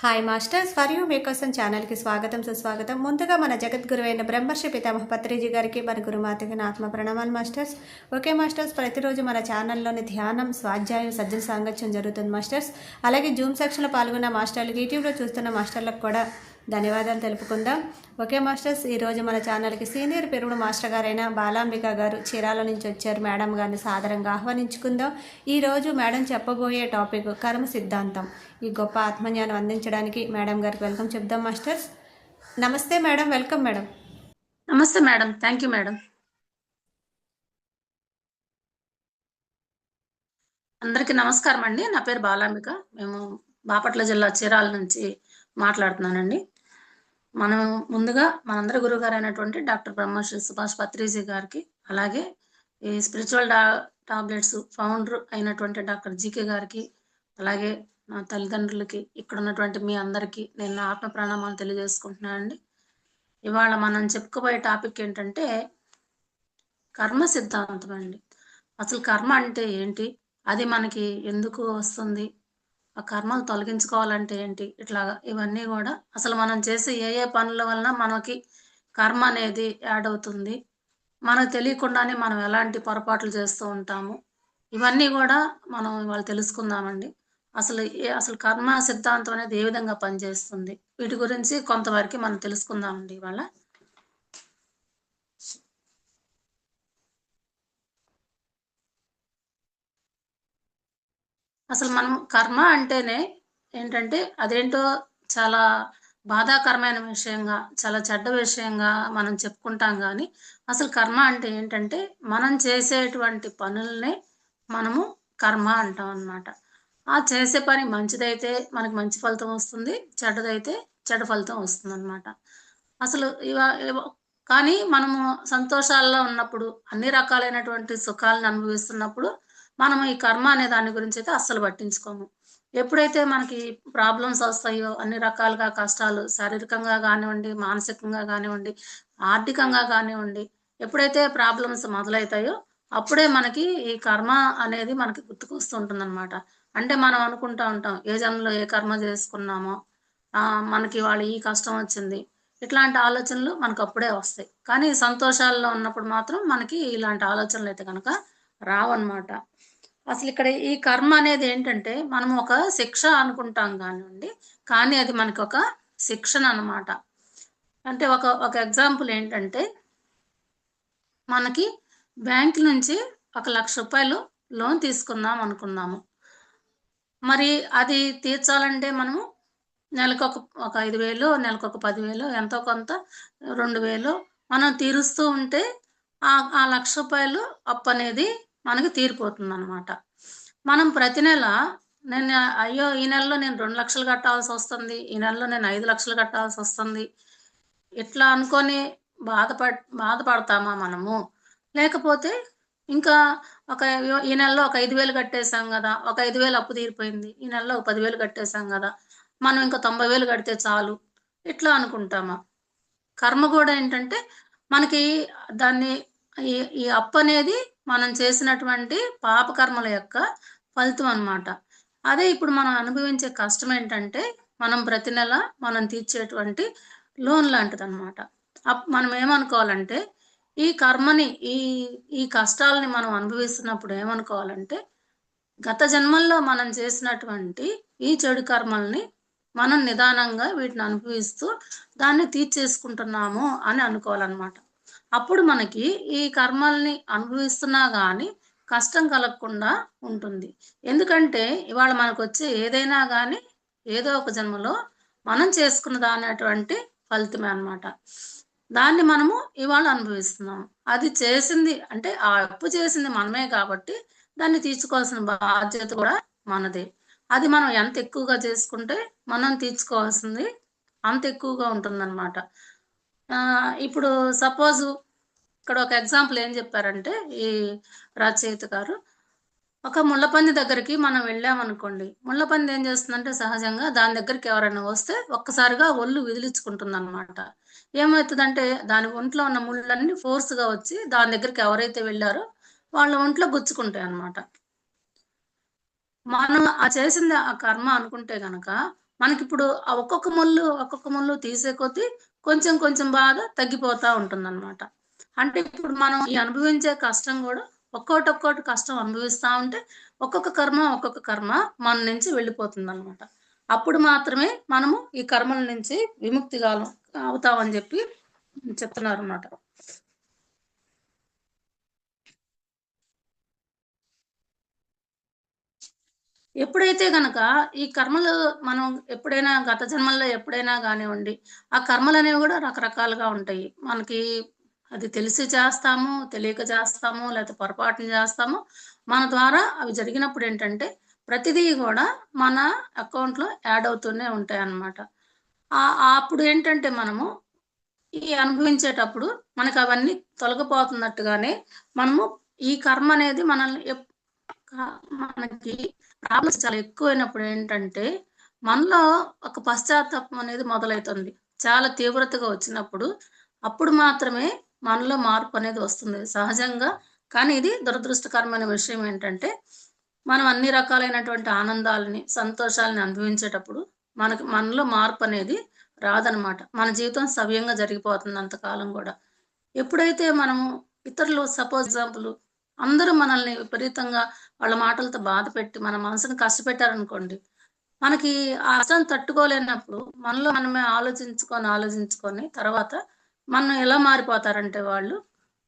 Hi masters, for you మీకోసం ఛానల్కి స్వాగతం సుస్వాగతం. ముందుగా మన జగద్గురువైన బ్రహ్మర్షి పితామహ పత్రిజీ గారికి మన గురుమాతకి నా ఆత్మ ప్రణామాలు మాస్టర్స్. ఓకే మాస్టర్స్, ప్రతిరోజు మన ఛానల్లోని ధ్యానం, స్వాధ్యాయం, సజ్జన సాంగత్యం జరుగుతుంది మాస్టర్స్. అలాగే జూమ్ సెక్షన్లో పాల్గొన్న మాస్టర్లకు, యూట్యూబ్లో చూస్తున్న మాస్టర్లకు కూడా ధన్యవాదాలు తెలుపుకుందాం. ఓకే మాస్టర్స్, ఈరోజు మన ఛానల్కి సీనియర్ పెరుగుడు మాస్టర్ గారైన బాలాంబిక గారు చీరాల నుంచి వచ్చారు. మేడం గారిని సాదరంగా ఆహ్వానించుకుందాం. ఈరోజు మేడం చెప్పబోయే టాపిక్ కర్మ సిద్ధాంతం. ఈ గొప్ప ఆత్మజ్ఞానం అందించడానికి మేడం గారికి వెల్కమ్ చెప్దాం మాస్టర్స్. నమస్తే మేడం, వెల్కమ్ మేడం. నమస్తే మేడం, థ్యాంక్ యూ మేడం. అందరికీ నమస్కారం అండి. నా పేరు బాలాంబిక. మేము బాపట్ల జిల్లా చీరాల నుంచి మాట్లాడుతున్నానండి. మనం ముందుగా మనందరి గురువు గారు అయినటువంటి డాక్టర్ బ్రహ్మశ్రీ సుభాష్ పత్రిజీ గారికి, అలాగే ఈ స్పిరిచువల్ టాబ్లెట్స్ ఫౌండర్ అయినటువంటి డాక్టర్ జీకే గారికి, అలాగే నా తల్లిదండ్రులకి, ఇక్కడ ఉన్నటువంటి మీ అందరికీ నేను నా ఆత్మ ప్రణామాలు తెలియజేసుకుంటున్నానండి. ఇవాళ మనం చెప్పుకోబోయే టాపిక్ ఏంటంటే కర్మ సిద్ధాంతం అండి. అసలు కర్మ అంటే ఏంటి, అది మనకి ఎందుకు వస్తుంది, ఆ కర్మలు తొలగించుకోవాలంటే ఏంటి, ఇట్లాగా ఇవన్నీ కూడా అసలు మనం చేసే ఏ పనుల వలన మనకి కర్మ అనేది యాడ్ అవుతుంది, మనకు తెలియకుండానే మనం ఎలాంటి పొరపాట్లు చేస్తూ ఉంటాము, ఇవన్నీ కూడా మనం ఇవాళ తెలుసుకుందామండి. అసలు కర్మ సిద్ధాంతం అనేది ఏ విధంగా పనిచేస్తుంది, వీటి గురించి కొంతవరకు మనం తెలుసుకుందామండి ఇవాళ. అసలు మనం కర్మ అంటేనే ఏంటంటే అదేంటో చాలా బాధాకరమైన విషయంగా, చాలా చెడ్డ విషయంగా మనం చెప్పుకుంటాం. కానీ అసలు కర్మ అంటే ఏంటంటే మనం చేసేటువంటి పనుల్నే మనము కర్మ అంటాం అన్నమాట. ఆ చేసే పని మంచిదైతే మనకు మంచి ఫలితం వస్తుంది, చెడ్డదైతే చెడ్డ ఫలితం వస్తుంది అన్నమాట. అసలు కానీ మనము సంతోషాల్లో ఉన్నప్పుడు, అన్ని రకాలైనటువంటి సుఖాలను అనుభవిస్తున్నప్పుడు మనం ఈ కర్మ అనే దాని గురించి అయితే అస్సలు పట్టించుకోము. ఎప్పుడైతే మనకి ప్రాబ్లమ్స్ వస్తాయో, అన్ని రకాలుగా కష్టాలు, శారీరకంగా కానివ్వండి, మానసికంగా కానివ్వండి, ఆర్థికంగా కానివ్వండి, ఎప్పుడైతే ప్రాబ్లమ్స్ మొదలవుతాయో అప్పుడే మనకి ఈ కర్మ అనేది మనకి గుర్తుకొస్తుంటుంది అనమాట. అంటే మనం అనుకుంటా ఉంటాం, ఏ జన్మలో ఏ కర్మ చేసుకున్నామో మనకి వాళ్ళు ఈ కష్టం వచ్చింది, ఇట్లాంటి ఆలోచనలు మనకు అప్పుడే వస్తాయి. కానీ సంతోషాల్లో ఉన్నప్పుడు మాత్రం మనకి ఇలాంటి ఆలోచనలు అయితే కనుక రావన్నమాట. అసలు ఇక్కడ ఈ కర్మ అనేది ఏంటంటే మనం ఒక శిక్ష అనుకుంటాం కానివ్వండి, కానీ అది మనకి ఒక శిక్షణ అన్నమాట. అంటే ఒక ఒక ఎగ్జాంపుల్ ఏంటంటే, మనకి బ్యాంక్ నుంచి 1,00,000 రూపాయలు లోన్ తీసుకుందాం అనుకున్నాము. మరి అది తీర్చాలంటే మనము నెలకు ఒక 5,000, నెలకు ఒక 10,000, ఎంతో కొంత 2,000 మనం తీరుస్తూ ఉంటే ఆ 1,00,000 రూపాయలు అప్పు అనేది మనకి తీరిపోతుందన్నమాట. మనం ప్రతి నెల అయ్యో ఈ నెలలో నేను 2,00,000 కట్టాల్సి వస్తుంది, ఈ నెలలో నేను 5,00,000 కట్టాల్సి వస్తుంది, ఇట్లా అనుకొని బాధపడతామా మనము? లేకపోతే ఇంకా ఈ నెలలో ఒక 5,000 కట్టేసాం కదా, ఒక 5,000 అప్పు తీరిపోయింది, ఈ నెలలో ఒక 10,000 కట్టేసాం కదా, మనం ఇంకా 90,000 కడితే చాలు, ఇట్లా అనుకుంటామా? కర్మ కూడా ఏంటంటే మనకి దాన్ని ఈ ఈ అప్పు అనేది మనం చేసినటువంటి పాపకర్మల యొక్క ఫలితం అన్నమాట. అదే ఇప్పుడు మనం అనుభవించే కష్టం ఏంటంటే మనం ప్రతి నెల మనం తీర్చేటువంటి లోన్ లాంటిదన్నమాట. మనం ఏమనుకోవాలంటే ఈ కర్మని ఈ ఈ కష్టాలని మనం అనుభవిస్తున్నప్పుడు ఏమనుకోవాలంటే, గత జన్మల్లో మనం చేసినటువంటి ఈ చెడు కర్మల్ని మనం నిదానంగా వీటిని అనుభవిస్తూ దాన్ని తీర్చేసుకుంటున్నాము అని అనుకోవాలన్నమాట. అప్పుడు మనకి ఈ కర్మల్ని అనుభవిస్తున్నా కానీ కష్టం కలగకుండా ఉంటుంది. ఎందుకంటే ఇవాళ మనకు వచ్చే ఏదైనా కానీ ఏదో ఒక జన్మలో మనం చేసుకున్న దానటువంటి ఫలితమే అన్నమాట. దాన్ని మనము ఇవాళ అనుభవిస్తున్నాము. అది చేసింది అంటే ఆ అప్పు చేసింది మనమే కాబట్టి దాన్ని తీర్చుకోవాల్సిన బాధ్యత కూడా మనదే. అది మనం ఎంత ఎక్కువగా చేసుకుంటే మనం తీర్చుకోవాల్సింది అంత ఎక్కువగా ఉంటుందన్నమాట. ఇప్పుడు సపోజు ఇక్కడ ఒక ఎగ్జాంపుల్ ఏం చెప్పారంటే ఈ రచయిత గారు, ఒక ముళ్ళపంది దగ్గరికి మనం వెళ్ళామనుకోండి, ముళ్ళపంది ఏం చేస్తుందంటే సహజంగా దాని దగ్గరికి ఎవరైనా వస్తే ఒక్కసారిగా ఒళ్ళు విదిలించుకుంటుంది అనమాట. ఏమవుతుందంటే దాని ఒంట్లో ఉన్న ముళ్ళన్నీ ఫోర్స్గా వచ్చి దాని దగ్గరికి ఎవరైతే వెళ్ళారో వాళ్ళ ఒంట్లో గుచ్చుకుంటాయి అన్నమాట. మనం చేసింది ఆ కర్మ అనుకుంటే గనక మనకిప్పుడు ఆ ఒక్కొక్క ముళ్ళు తీసే కొద్దీ కొంచెం కొంచెం బాధ తగ్గిపోతా ఉంటుందన్నమాట. అంటే ఇప్పుడు మనం ఈ అనుభవించే కష్టం గూడా ఒక్కోటి కష్టం అనుభవిస్తా ఉంటే ఒక్కొక్క కర్మ మన నుంచి వెళ్ళిపోతుందన్నమాట. అప్పుడు మాత్రమే మనము ఈ కర్మల నుంచి అవుతామని జెప్పి చెప్తున్నారన్నమాట. ఎప్పుడైతే గనక ఈ కర్మలు మనం ఎప్పుడైనా గత జన్మల్లో ఎప్పుడైనా గానివ్వండి, ఆ కర్మలనేవి గూడా రకరకాలుగా ఉంటాయి. మనకి అది తెలిసి చేస్తాము, తెలియక చేస్తాము, లేతే పొరపాటున చేస్తాము. మన ద్వారా అవి జరిగినప్పుడేంటంటే, ప్రతిదీ గూడా మన అకౌంట్‌లో యాడ్ అవుతూనే ఉంటాయన్నమాట. అప్పుడేంటంటే మనము ఈ అనుభవించేటప్పుడు మనకవన్నీ తొలగిపోతున్నట్టుగానే మనము ఈ కర్మనేది మనల్ని మనకి ప్రాబ్లమ్స్ చాలా ఎక్కువైనప్పుడు ఏంటంటే, మనలో ఒక పశ్చాత్తాపం అనేది మొదలైతుంది. చాలా తీవ్రతగా వచ్చినప్పుడు, అప్పుడు మాత్రమే మనలో మార్పనేది వస్తుంది. సహజంగా కానీ ఇది దురదృష్టకరమైన విషయం ఏంటంటే, మనం అన్ని రకాలైనటువంటి ఆనందాలని, సంతోషాలని అనుభవించేటప్పుడు, మనలో మార్పనేది రాదనమాట. మన జీవితం సవ్యంగా జరిగిపోతుంది అంతకాలం గూడా. ఎప్పుడైతే మనము ఇతరులు సపోజ్ ఎగ్జాంపుల్ అందరూ మనల్ని విపరీతంగా వాళ్ళ మాటలతో బాధపెట్టి, మన మనసుని కష్టపెట్టారనుకోండి, మనకి ఆ కష్టాన్ని తట్టుకోలేనప్పుడు మనలో మనమే ఆలోచించుకొని తర్వాత మనం ఎలా మారిపోతారంటే వాళ్ళు,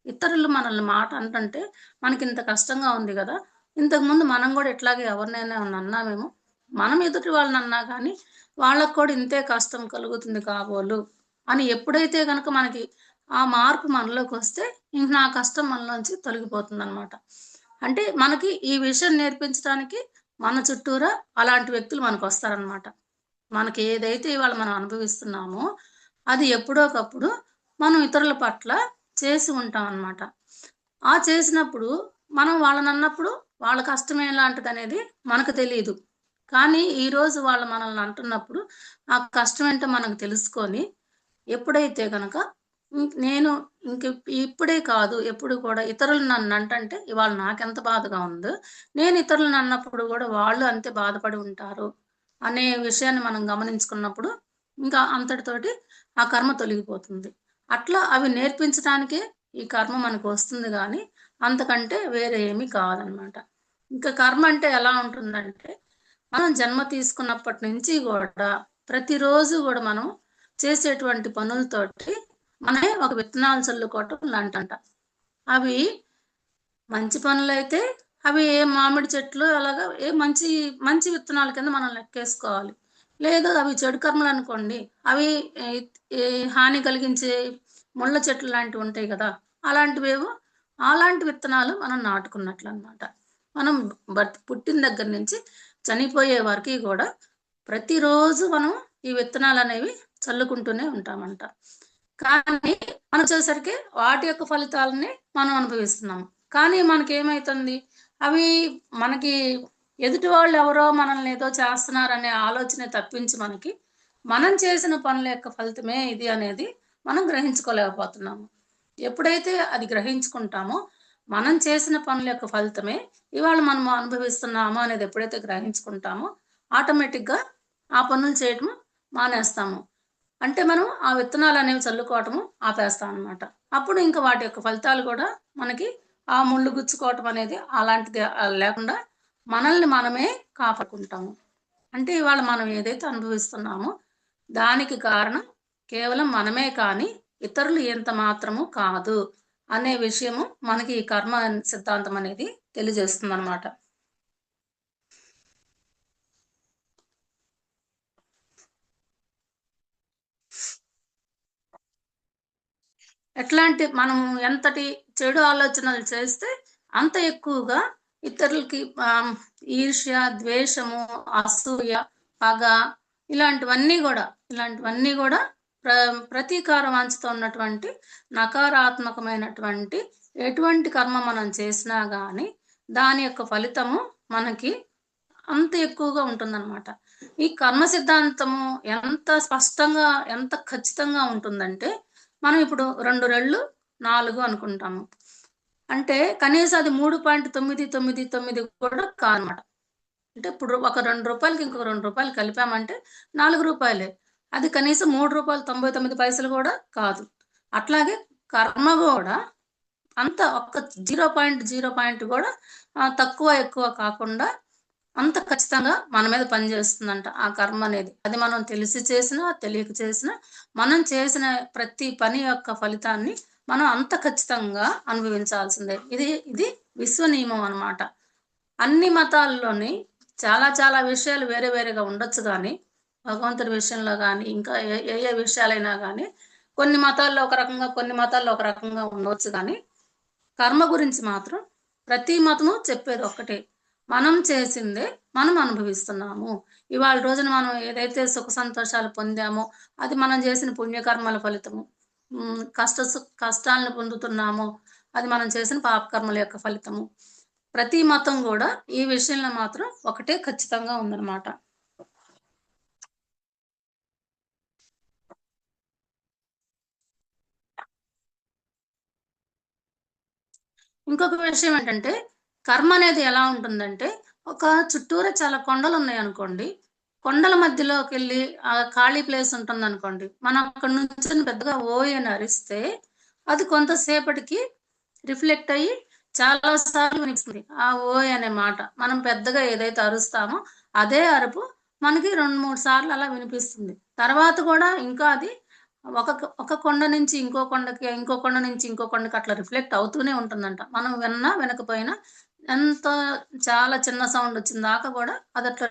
ఇతరులు మనల్ని మాట అంటుంటే మనకింత కష్టంగా ఉంది గదా! ఇంతకుముందు మనం గూడా ఇట్లాగే ఎవరినైనా ఏమన్నా అన్నామేమో, మనం ఎదుటి వాళ్ళనన్నా గానీ, వాళ్ళకి కూడా ఇంతే కష్టం కలుగుతుంది కాబోలు అని ఎప్పుడైతే గనక మనకి ఆ మార్పు మనలోకొస్తే, ఇంక నా కష్టం మనలోంచి తొలగిపోతుందనమాట. అంటే మనకి ఈ విషయం నేర్పించడానికి మన చుట్టూరా అలాంటి వ్యక్తులు మనకొస్తారనమాట. మనకి ఏదైతే ఇవాళ మనం అనుభవిస్తున్నామో, అది ఎప్పుడో ఒకప్పుడు మనం ఇతరుల పట్ల చేసి ఉంటామనమాట. ఆ చేసినప్పుడు మనం వాళ్ళనన్నప్పుడు వాళ్ళ కష్టం ఎలాంటిదనేది మనకు తెలీదు. కానీ ఈరోజు వాళ్ళు మనల్ని అంటున్నప్పుడు, ఆ కష్టం ఏంటో మనకు తెలుసుకొని, ఎప్పుడైతే గనక నేను ఇంక ఇప్పుడే కాదు ఎప్పుడు కూడా ఇతరులు నన్నంటంటే ఇవాళ నాకెంత బాధగా ఉందో, నేను ఇతరులను అన్నప్పుడు గూడా వాళ్ళు అంతే బాధపడి ఉంటారు అనే విషయాన్ని మనం గమనించుకున్నప్పుడు, ఇంకా అంతటితోటి ఆ కర్మ తొలగిపోతుంది. అట్లా అవి నేర్పించటానికే ఈ కర్మ మనకొస్తుంది గానీ, అంతకంటే వేరే ఏమీ కాదనమాట. ఇంకా కర్మ అంటే ఎలా ఉంటుందంటే, మనం జన్మ తీసుకున్నప్పటి నుంచి గూడా ప్రతిరోజు గూడా మనం చేసేటువంటి పనులతోటి మనమే ఒక విత్తనాలు చల్లుకోవటం లాంటంట. అవి మంచి పనులైతే అవి ఏ మామిడి చెట్లు అలాగా మంచి మంచి విత్తనాల కింద మనం లెక్కేసుకోవాలి. లేదు అవి చెడు కర్మలనుకోండి, అవి ఈ ఈ హాని కలిగించే ముళ్ళ చెట్లు లాంటివుంటాయి గదా! అలాంటివేవో అలాంటి విత్తనాలు మనం నాటుకున్నట్లనమాట. మనం పుట్టిన దగ్గర నుంచి చనిపోయే వరకి గూడా ప్రతిరోజు మనం ఈ విత్తనాలనేవి చల్లుకుంటూనే ఉంటామంట. కానీ మనొచ్చేసరికి వాటి యొక్క ఫలితాలని మనం అనుభవిస్తున్నాం. కానీ మనకేమైతుంది, అవి మనకి ఎదుటి వాళ్ళెవరో మనల్ని ఏదో చేస్తున్నారనే ఆలోచనే తప్పించి మనకి, మనం చేసిన పనుల యొక్క ఫలితమే ఇది అనేది మనం గ్రహించుకోలేకపోతున్నాము. ఎప్పుడైతే అది గ్రహించుకుంటామో, మనం చేసిన పనుల యొక్క ఫలితమే ఇవాళ మనం అనుభవిస్తున్నాము అనేది ఎప్పుడైతే గ్రహించుకుంటామో, ఆటోమేటిక్‌గా ఆ పనులు చేయటం మానేస్తాము. అంటే మనం ఆ విత్తనాలనేవి చల్లుకోవటము ఆపేస్తామనమాట. అప్పుడు ఇంక వాటి యొక్క ఫలితాలు గూడా మనకి ఆ ముళ్ళు గుచ్చుకోవటం అనేది అలాంటిది లేకుండా మనల్ని మనమే కాపాడుకుంటాము. అంటే ఇవాళ మనం ఏదైతే అనుభవిస్తున్నామో దానికి కారణం కేవలం మనమే కానీ ఇతరులు ఎంత మాత్రము కాదు అనే విషయము మనకి ఈ కర్మ సిద్ధాంతం అనేది తెలియజేస్తుందనమాట. ఎట్లా అంటే మనం ఎంతటి చెడు ఆలోచనలు చేస్తే అంత ఎక్కువగా ఇతరులకి ఈర్ష్య, ద్వేషము, అసూయ, పగ ఇలాంటివన్నీ గూడా ప్ర ప్రతీకార వాంఛతో ఉన్నటువంటి నకారాత్మకమైనటువంటి ఎటువంటి కర్మ మనం చేసినా గాని దాని యొక్క ఫలితము మనకి అంత ఎక్కువగా ఉంటుందన్నమాట. ఈ కర్మ సిద్ధాంతము ఎంత స్పష్టంగా, ఎంత ఖచ్చితంగా ఉంటుందంటే, మనం ఇప్పుడు 2 రెళ్ళు 4 అనుకుంటాము. అంటే కనీసం అది 3.999 కూడా కాదనమాట. అంటే ఇప్పుడు ఒక రూ. 2కి ఇంకొక రూ. 2 కలిపామంటే రూ. 4. అది కనీసం రూ. 3.99 కూడా కాదు. అట్లాగే కర్మ గూడా అంత ఒక్క 0.0 కూడా తక్కువ, ఎక్కువ కాకుండా అంత ఖచ్చితంగా మన మీద పనిచేస్తుందంట ఆ కర్మ అనేది. అది మనం తెలిసి చేసినా, తెలియక చేసినా, మనం చేసిన ప్రతి పని యొక్క ఫలితాన్ని మనం అంత ఖచ్చితంగా అనుభవించాల్సిందే. ఇది విశ్వ నియమం అన్నమాట. అన్ని మతాల్లోని చాలా చాలా విషయాలు వేరే వేరేగా ఉండొచ్చు గానీ, భగవంతుడి విషయంలో గానీ, ఇంకా ఏ ఏ ఏ విషయాలైనా గానీ, కొన్ని మతాల్లో ఒక రకంగా, కొన్ని మతాల్లో ఒక రకంగా ఉండవచ్చు గానీ, కర్మ గురించి మాత్రం ప్రతి మతము చెప్పేది ఒక్కటే. మనం చేసిందే మనం అనుభవిస్తున్నాము. ఇవాళ రోజున మనం ఏదైతే సుఖ సంతోషాలు పొందామో, అది మనం చేసిన పుణ్యకర్మల ఫలితము. కష్టాలను పొందుతున్నామో, అది మనం చేసిన పాపకర్మల యొక్క ఫలితము. ప్రతి మతం గూడా ఈ విషయంలో మాత్రం ఒకటే ఖచ్చితంగా ఉందన్నమాట. ఇంకొక విషయం ఏంటంటే, కర్మ అనేది ఎలా ఉంటుందంటే, ఒక చుట్టూరా చాలా కొండలున్నాయనుకోండి. కొండల మధ్యలోకెళ్ళి ఖాళీ ప్లేస్ ఉంటుందనుకోండి. మనం అక్కడి నుంచొని పెద్దగా ఓయ్ అని అరిస్తే, అది కొంతసేపటికి రిఫ్లెక్ట్ అయ్యి చాలా సార్లు వినిపిస్తుంది. ఆ ఓయ్ అనే మాట. మనం పెద్దగా ఏదైతే అరుస్తామో, అదే అరుపు మనకి 2, 3 సార్లు అలా వినిపిస్తుంది. తర్వాత కూడా ఇంకా అది ఒక కొండ నుంచి ఇంకో కొండకి, ఇంకో కొండ నుంచి ఇంకో కొండకి అట్లా రిఫ్లెక్ట్ అవుతూనే ఉంటుందంట. మనం విన్నా, వినకపోయినా ఎంత చాలా చిన్న సౌండ్ వచ్చిన దాకా కూడా అదట్లా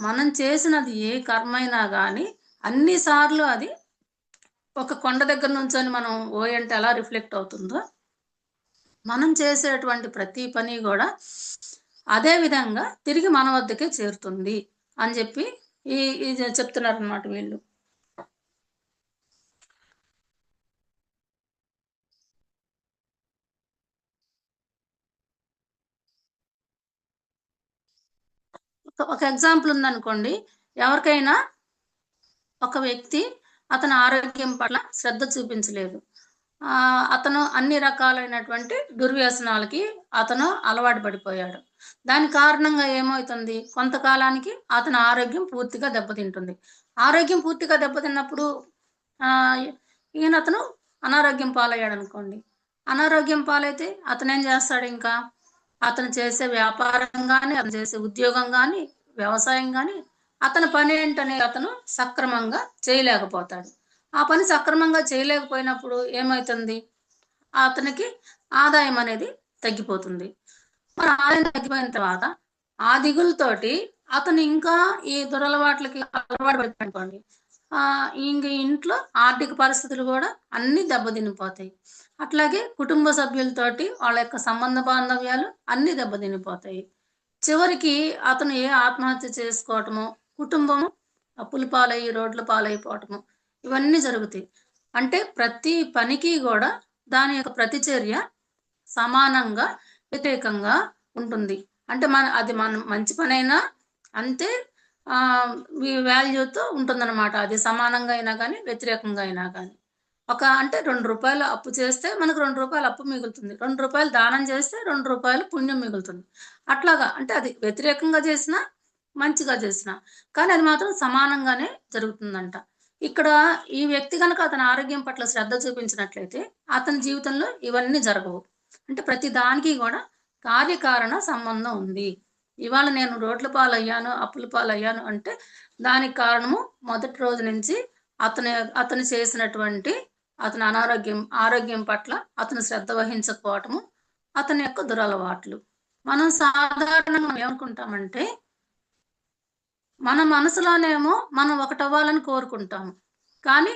మనం చేసినది ఏ కర్మైనా గానీ అన్ని సార్లు అది ఒక కొండ దగ్గర నుంచొని మనం ఓయ్ అంటే ఎలా రిఫ్లెక్ట్ అవుతుందో, మనం చేసేటువంటి ప్రతి పని గూడా అదే విధంగా తిరిగి మన వద్దకే చేరుతుంది అని జెప్పి ఇది చెప్తున్నారనమాట వీళ్ళు. ఒక ఎగ్జాంపుల్ ఉందనుకోండి. ఎవరికైనా ఒక వ్యక్తి అతని ఆరోగ్యం పట్ల శ్రద్ధ చూపించలేదు. అతను అన్ని రకాలైనటువంటి దుర్వ్యసనాలకి అతను అలవాటు పడిపోయాడు. దాని కారణంగా ఏమవుతుంది? కొంతకాలానికి అతని ఆరోగ్యం పూర్తిగా దెబ్బతింటుంది. ఆరోగ్యం పూర్తిగా దెబ్బతిన్నప్పుడు ఆహ్, ఈయనతను అనారోగ్యం పాలయ్యాడనుకోండి. అనారోగ్యం పాలైతే అతనేం జేస్తాడింకా? అతను చేసే వ్యాపారం గాని, అతను చేసే ఉద్యోగం గాని, వ్యవసాయం గాని, అతని పనేంటనేది అతను సక్రమంగా చేయలేకపోతాడు. ఆ పని సక్రమంగా చేయలేకపోయినప్పుడు ఏమైతుంది? అతనికి ఆదాయం అనేది తగ్గిపోతుంది. మరి ఆదాయం తగ్గిపోయిన తర్వాత, ఆ దిగులుతోటి అతను ఇంకా ఈ దురలవాట్లకి అలవాటు పడిపోయాడనుకోండి. ఇంక ఇంట్లో ఆర్థిక పరిస్థితులు గూడా అన్నీ దెబ్బతినిపోతాయి. అట్లాగే కుటుంబ సభ్యులతోటి వాళ్ళ యొక్క సంబంధ బాంధవ్యాలు అన్నీ దెబ్బతినిపోతాయి. చివరికి అతను ఆత్మహత్య చేసుకోవటమో, కుటుంబం అప్పుల పాలయ్యి, రోడ్ల పాలైపోవటము ఇవన్నీ జరుగుతాయి. అంటే ప్రతి పనికి గూడా దాని యొక్క ప్రతిచర్య సమానంగా, వ్యతిరేకంగా ఉంటుంది. అంటే అది మనం మంచి పనైనా అంతే వాల్యూతో ఉంటుందన్నమాట. అది సమానంగా అయినా గానీ, వ్యతిరేకంగా అయినా గానీ. అంటే రూ. 2 అప్పు చేస్తే మనకు రూ. 2 అప్పు మిగులుతుంది. రూ. 2 దానం చేస్తే రూ. 2 పుణ్యం మిగులుతుంది. అట్లాగా అంటే అది వ్యతిరేకంగా చేసినా, మంచిగా చేసినా. కానీ అది మాత్రం సమానంగానే జరుగుతుందంట. ఇక్కడ ఈ వ్యక్తి గనక అతని ఆరోగ్యం పట్ల శ్రద్ధ చూపించినట్లయితే, అతని జీవితంలో ఇవన్నీ జరగవు. అంటే ప్రతి దానికి గూడా కార్యకారణ సంబంధం ఉంది. ఇవాళ నేను రోడ్ల పాలయ్యాను, అప్పుల పాలయ్యాను అంటే దానికి కారణము మొదటి రోజు నుంచి అతను అతను చేసినటువంటి అతని ఆరోగ్యం పట్ల అతను శ్రద్ధ వహించకపోవటము, అతని యొక్క దురలవాట్లు. మనం సాధారణంగా ఏమనుకుంటామంటే, మన మనసులోనేమో మనం ఒకటవ్వాలని కోరుకుంటాము. కానీ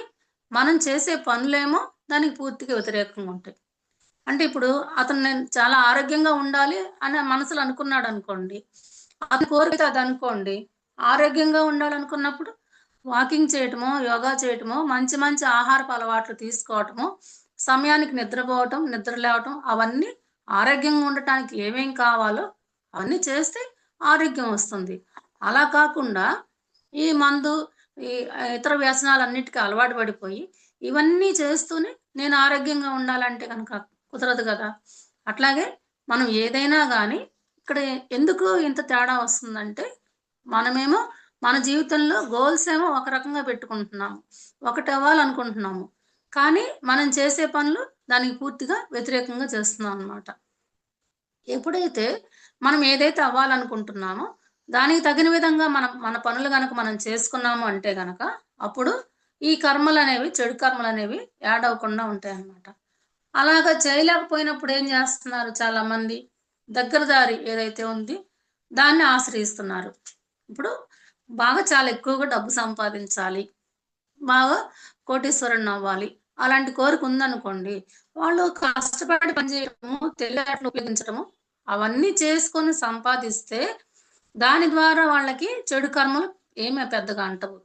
మనం చేసే పనులేమో దానికి పూర్తిగా వ్యతిరేకంగా ఉంటాయి. అంటే ఇప్పుడు అతను నేను చాలా ఆరోగ్యంగా ఉండాలి అని మనసులో అనుకున్నాడనుకోండి. అతని కోరిక అదనుకోండి. ఆరోగ్యంగా ఉండాలనుకున్నప్పుడు వాకింగ్ చేయటమో, యోగా చేయటమో, మంచి మంచి ఆహారపు అలవాట్లు తీసుకోవటమో, సమయానికి నిద్రపోవటం, నిద్ర లేవటం అవన్నీ ఆరోగ్యంగా ఉండటానికి ఏమేం కావాలో అవన్నీ చేస్తే ఆరోగ్యం వస్తుంది. అలా కాకుండా ఈ మందు, ఈ ఇతర వ్యసనాలన్నిటికి అలవాటు పడిపోయి, ఇవన్నీ చేస్తూనే నేను ఆరోగ్యంగా ఉండాలంటే గనక కుదరదు గదా! అట్లాగే మనం ఏదైనా గానీ ఇక్కడ ఇక్కడ ఎందుకు ఇంత తేడా వస్తుందంటే, మనమేమో మన జీవితంలో గోల్స్ ఏమో ఒక రకంగా పెట్టుకుంటున్నాము. ఒకటవ్వాలనుకుంటున్నాము. కానీ మనం చేసే పనులు దానికి పూర్తిగా వ్యతిరేకంగా చేస్తున్నామనమాట. ఎప్పుడైతే మనం ఏదైతే అవ్వాలనుకుంటున్నామో, దానికి తగిన విధంగా మన పనులు గనక మనం చేసుకున్నాము అంటే గనక, అప్పుడు ఈ కర్మలనేవి, చెడు కర్మలనేవి యాడ్ అవ్వకుండా ఉంటాయన్నమాట. అలాగా చేయలేకపోయినప్పుడు ఏం జేస్తున్నారు చాలామంది, దగ్గర దారి ఏదైతే ఉంది, దాన్ని ఆశ్రయిస్తున్నారు. ఇప్పుడు బాగా చాలా ఎక్కువగా డబ్బు సంపాదించాలి, బాగా కోటీశ్వరుడినవ్వాలి, అలాంటి కోరిక ఉందనుకోండి, వాళ్ళు కష్టపడి పని చేయడము, తెలివితేటలు ఉపయోగించడము, అవన్నీ చేసుకొని సంపాదిస్తే, దాని ద్వారా వాళ్ళకి చెడు కర్మలు ఏమి పెద్దగా అంటవు.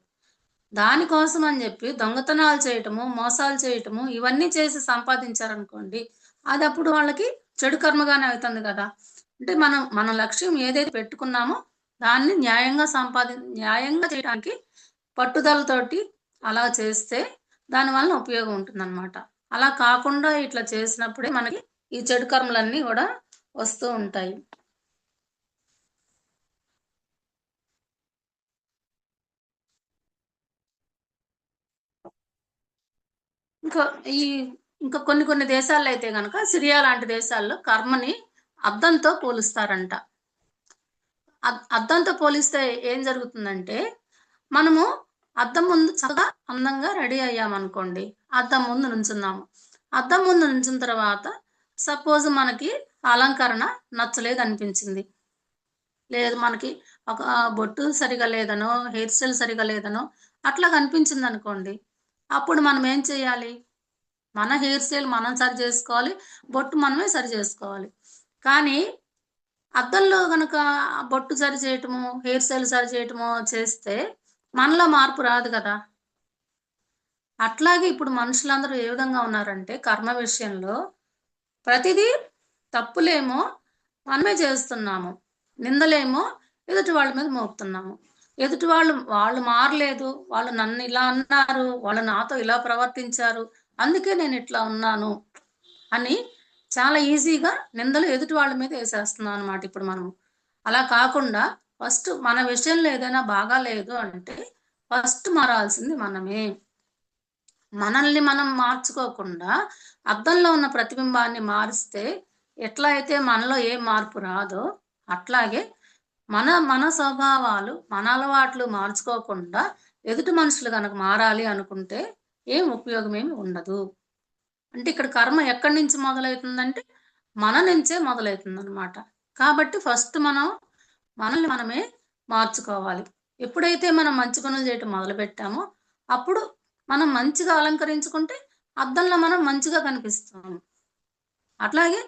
దానికోసం అని జెప్పి దొంగతనాలు చేయటము, మోసాలు చేయటము, ఇవన్నీ చేసి సంపాదించారనుకోండి, అదప్పుడు వాళ్ళకి చెడు కర్మగానే అవుతుంది గదా! అంటే మన లక్ష్యం ఏదైతే పెట్టుకున్నామో, దాన్ని న్యాయంగా చేయడానికి పట్టుదలతోటి అలా చేస్తే, దాని వలన ఉపయోగం ఉంటుందనమాట. అలా కాకుండా ఇట్లా చేసినప్పుడే మనకి ఈ చెడు కర్మలన్నీ గూడా వస్తూ ఉంటాయి. ఇంకా ఈ ఇంకా కొన్ని దేశాల్లో అయితే గనక సిరియా లాంటి దేశాల్లో కర్మని అద్దంతో పోలుస్తారంట. అద్దంతో పోలిస్తే ఏం జరుగుతుందంటే, మనము అద్దం ముందు చక్కగా అందంగా రెడీ అయ్యామనుకోండి. అద్దం ముందు నుంచున్నాము. అద్దం ముందు నుంచున్న తర్వాత సపోజ్ మనకి అలంకరణ నచ్చలేదనిపించింది. లేదు మనకి ఒక బొట్టు సరిగా లేదనో, హెయిర్ స్టైల్ సరిగా లేదనో అట్లా కనిపించిందనుకోండి. అప్పుడు మనం ఏం చేయాలి? మన హెయిర్ స్టైల్ మనం సరి జేసుకోవాలి. బొట్టు మనమే సరి జేసుకోవాలి. కానీ అద్దంలో గనక బొట్టు సరి చేయటమో, హెయిర్ స్టైల్ సరి చేయటమో చేస్తే మనలో మార్పు రాదు గదా! అట్లాగే ఇప్పుడు మనుషులందరూ ఏ విధంగా ఉన్నారంటే కర్మ విషయంలో ప్రతిదీ తప్పులేమో మనమే చేస్తున్నాము. నిందలేమో ఎదుటి వాళ్ళ మీద మోపుతున్నాము. వాళ్ళు మారలేదు. వాళ్ళు నన్ను ఇలా అన్నారు. వాళ్ళు నాతో ఇలా ప్రవర్తించారు. అందుకే నేనిట్లా ఉన్నాను అని చాలా ఈజీగా నిందలు ఎదుటి వాళ్ళ మీద ఏసేస్తున్నాం అన్నమాట ఇప్పుడు మనము. అలా కాకుండా ఫస్ట్ మన విషయంలో ఏదైనా బాగాలేదు అంటే ఫస్ట్ మారాల్సింది మనమే. మనల్ని మనం మార్చుకోకుండా అద్దంలో ఉన్న ప్రతిబింబాన్ని మారిస్తే ఎట్లా అయితే మనలో ఏ మార్పు రాదో, అట్లాగే మన స్వభావాలు, మన అలవాట్లు మార్చుకోకుండా ఎదుటి మనుషులు గనక మారాలి అనుకుంటే ఉపయోగమేమి ఉండదు. అంటే ఇక్కడ కర్మ ఎక్కడి నుంచి మొదలైతుందంటే, మన నుంచే మొదలైతుందనమాట. కాబట్టి ఫస్ట్ మనల్ని మనమే మార్చుకోవాలి. ఎప్పుడైతే మనం మంచి పనులు చేయటం మొదలుపెట్టామో, అప్పుడు మనం మంచిగా అలంకరించుకుంటే, అద్దంలో మనం మంచిగా కనిపిస్తాము. అట్లాగే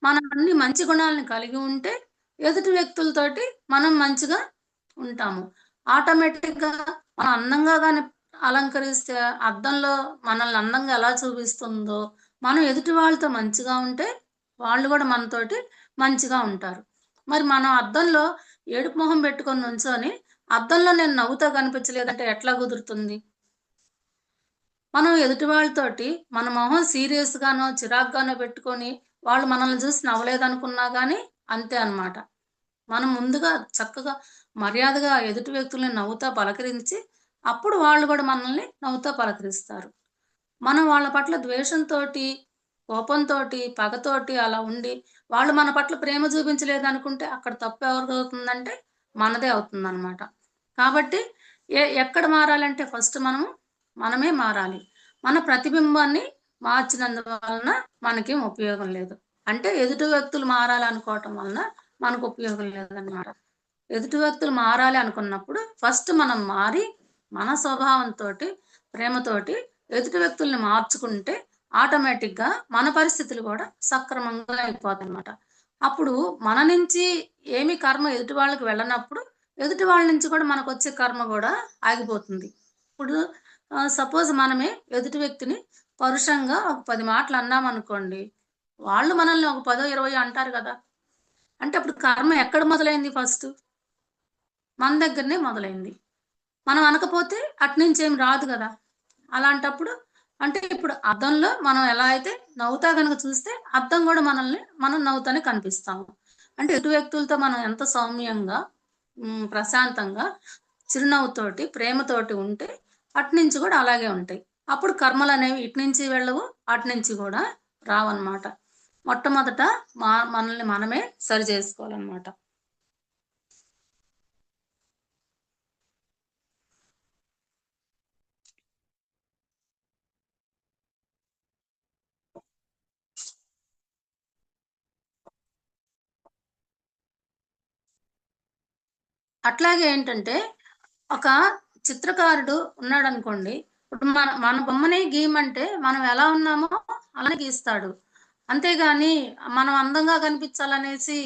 మనం అన్ని మంచి గుణాలను కలిగి ఉంటే, ఎదుటి వ్యక్తులతోటి మనం మంచిగా ఉంటాము. ఆటోమేటిక్‌గా మనం అందంగా గాని అలంకరిస్తే, అద్దంలో మనల్ని అందంగా ఎలా చూపిస్తుందో, మనం ఎదుటి వాళ్ళతో మంచిగా ఉంటే, వాళ్ళు గూడా మనతోటి మంచిగా ఉంటారు. మరి మనం అద్దంలో ఏడుపు మొహం పెట్టుకొని నుంచొని, అద్దంలో నేను నవ్వుతా కనిపించలేదంటే ఎట్లా కుదురుతుంది? మనం ఎదుటి వాళ్ళతోటి మన మొహం సీరియస్‌గానో, చిరాకుగానో పెట్టుకొని, వాళ్ళు మనల్ని చూసి నవ్వలేదనుకున్నా గానీ అంతే అన్నమాట. మనం ముందుగా చక్కగా మర్యాదగా ఎదుటి వ్యక్తుల్ని నవ్వుతా పలకరించి, అప్పుడు వాళ్ళు గూడా మనల్ని నవ్వుతా పలకరిస్తారు. మనం వాళ్ళ పట్ల ద్వేషంతోటి, కోపంతోటి, పగతోటి అలా ఉండి, వాళ్ళు మన పట్ల ప్రేమ చూపించలేదనుకుంటే అక్కడ తప్పు ఎవరిదవుతుందంటే మనదే అవుతుందనమాట. కాబట్టి ఎక్కడ మారాలంటే ఫస్ట్ మనమే మారాలి. మన ప్రతిబింబాన్ని మార్చినందువలన మనకేం ఉపయోగం లేదు. అంటే ఎదుటి వ్యక్తులు మారాలనుకోవటం వలన మనకు ఉపయోగం లేదనమాట. ఎదుటి వ్యక్తులు మారాలి అనుకున్నప్పుడు ఫస్ట్ మనం మారి, మన స్వభావంతోటి, ప్రేమతోటి ఎదుటి వ్యక్తుల్ని మార్చుకుంటే ఆటోమేటిక్‌గా మన పరిస్థితులు గూడా సక్రమంగా అయిపోతాయన్నమాట. అప్పుడు మన నుంచి ఏమి కర్మ ఎదుటి వాళ్ళకి వెళ్ళనప్పుడు, ఎదుటి వాళ్ళ నుంచి కూడా మనకొచ్చే కర్మ గూడా ఆగిపోతుంది. ఇప్పుడు సపోజ్ మనమే ఎదుటి వ్యక్తిని పరుషంగా ఒక 10 మాటలు అన్నామనుకోండి, వాళ్ళు మనల్ని ఒక 10, 20 అంటారు గదా! అంటే అప్పుడు కర్మ ఎక్కడ మొదలైంది ఫస్టు? మన దగ్గరనే మొదలైంది. మనం అనకపోతే అటునుంచేం రాదు గదా! అలాంటప్పుడు అంటే ఇప్పుడు అద్దంలో మనం ఎలా అయితే నవ్వుతా గనక చూస్తే అద్దం గూడా మనం నవ్వుతానే కనిపిస్తాము. అంటే ఎదుటి వ్యక్తులతో మనం ఎంత సౌమ్యంగా, ప్రశాంతంగా, చిరునవ్వుతోటి, ప్రేమతోటి ఉంటే అటునుంచి కూడా అలాగే ఉంటాయి. అప్పుడు కర్మలనేవి ఇటు నుంచి వెళ్ళవు, అటు నుంచి కూడా రావన్నమాట. మొట్టమొదట మనల్ని మనమే సరి చేసుకోవాలన్నమాట. అట్లాగే ఏంటంటే, ఒక చిత్రకారుడు ఉన్నాడనుకోండి. ఇప్పుడు మన మన బొమ్మని గీయమంటే మనం ఎలా ఉన్నామో అలానే గీస్తాడు. అంతేగాని మనం అందంగా కనిపించాలనేసి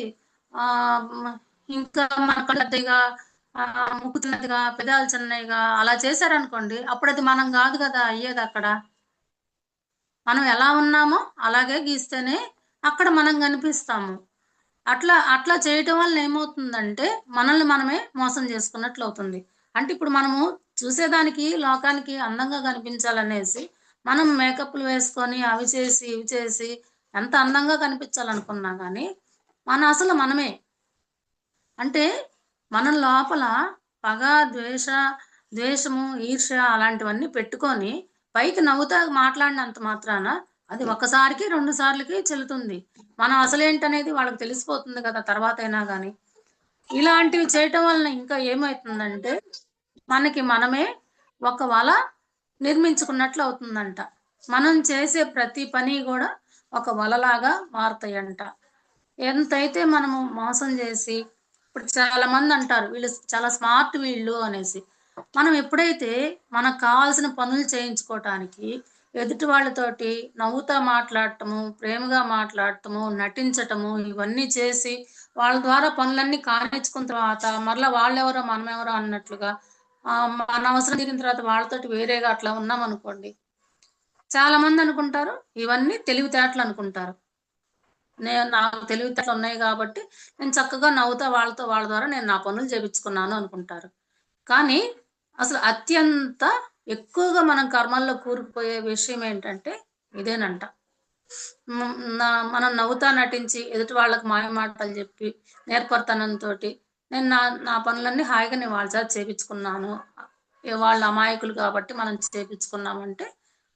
ఆహ్, హ్మ్, ఇంకా మన కళ్ళు పెద్దయిగా, ముక్కు చిన్నదిగా, పెదాలు చిన్నయిగా అలా చేశారనుకోండి, అప్పుడది మనం గాదు గదా అయ్యేదక్కడ. మనం ఎలా ఉన్నామో అలాగే గీస్తేనే అక్కడ మనం గనిపిస్తాము. అట్లా అట్లా చేయటం వల్ల ఏమవుతుందంటే, మనల్ని మనమే మోసం చేసుకున్నట్లవుతుంది. అంటే ఇప్పుడు మనము చూసేదానికి, లోకానికి అందంగా కనిపించాలనేసి, మనం మేకప్‌లు వేసుకొని, అవి చేసి, ఇవి చేసి, ఎంత అందంగా కనిపించాలనుకున్నా గానీ, మన అసలు మనమే. అంటే మన లోపల పగ, ద్వేషము, ఈర్ష్య అలాంటివన్నీ పెట్టుకొని, పైకి నవ్వుతా మాట్లాడినంత మాత్రాన అది ఒక్కసారికి, 2 సార్లకి చెల్లుతుంది. మనం అసలేంటనేది వాళ్ళకి తెలిసిపోతుంది కదా! తర్వాతైనా గాని. ఇలాంటివి చేయటం వలన ఇంకా ఏమైతుందంటే, మనకి మనమే ఒక వల నిర్మించుకున్నట్లు అవుతుందంట. మనం చేసే ప్రతి పని గూడా ఒక వలలాగా మారతాయంట. ఎంతైతే మనము మోసం జేసి ఇప్పుడు చాలామందంటారు, వీళ్ళు చాలా స్మార్ట్ వీళ్ళు అనేసి. మనం ఎప్పుడైతే మనకు కావాల్సిన పనులు చేయించుకోవటానికి ఎదుటి వాళ్ళతోటి నవ్వుతా మాట్లాడటము, ప్రేమగా మాట్లాడటము, నటించటము ఇవన్నీ చేసి వాళ్ళ ద్వారా పనులన్నీ కానిచ్చుకున్న తర్వాత మరలా వాళ్ళెవరో మనమెవరో అన్నట్లుగా మన అవసరం తీరిన తర్వాత వాళ్ళతోటి వేరేగా అట్లా ఉన్నామనుకోండి. చాలా మందనుకుంటారు ఇవన్నీ తెలివితేటలనుకుంటారు. నాకు తెలివితేటలున్నాయి గాబట్టి, నేను చక్కగా నవ్వుతా వాళ్ళ ద్వారా నేను నా పనులు చేపించుకున్నాను అనుకుంటారు. కానీ, అసలు అత్యంత ఎక్కువగా మనం కర్మల్లో కూరుకుపోయే విషయం ఏంటంటే ఇదేనంట. హ్మ్. మనం నవ్వుతా నటించి, ఎదుటి వాళ్ళకి మాయమాటలు జెప్పి, నేర్పరితనంతోటి నేను నా నా పనులన్నీ హాయిగా నేను వాళ్ళ చేత చేపించుకున్నాను. వాళ్ళు అమాయకులు కాబట్టి మనం చేపించుకున్నామంటే,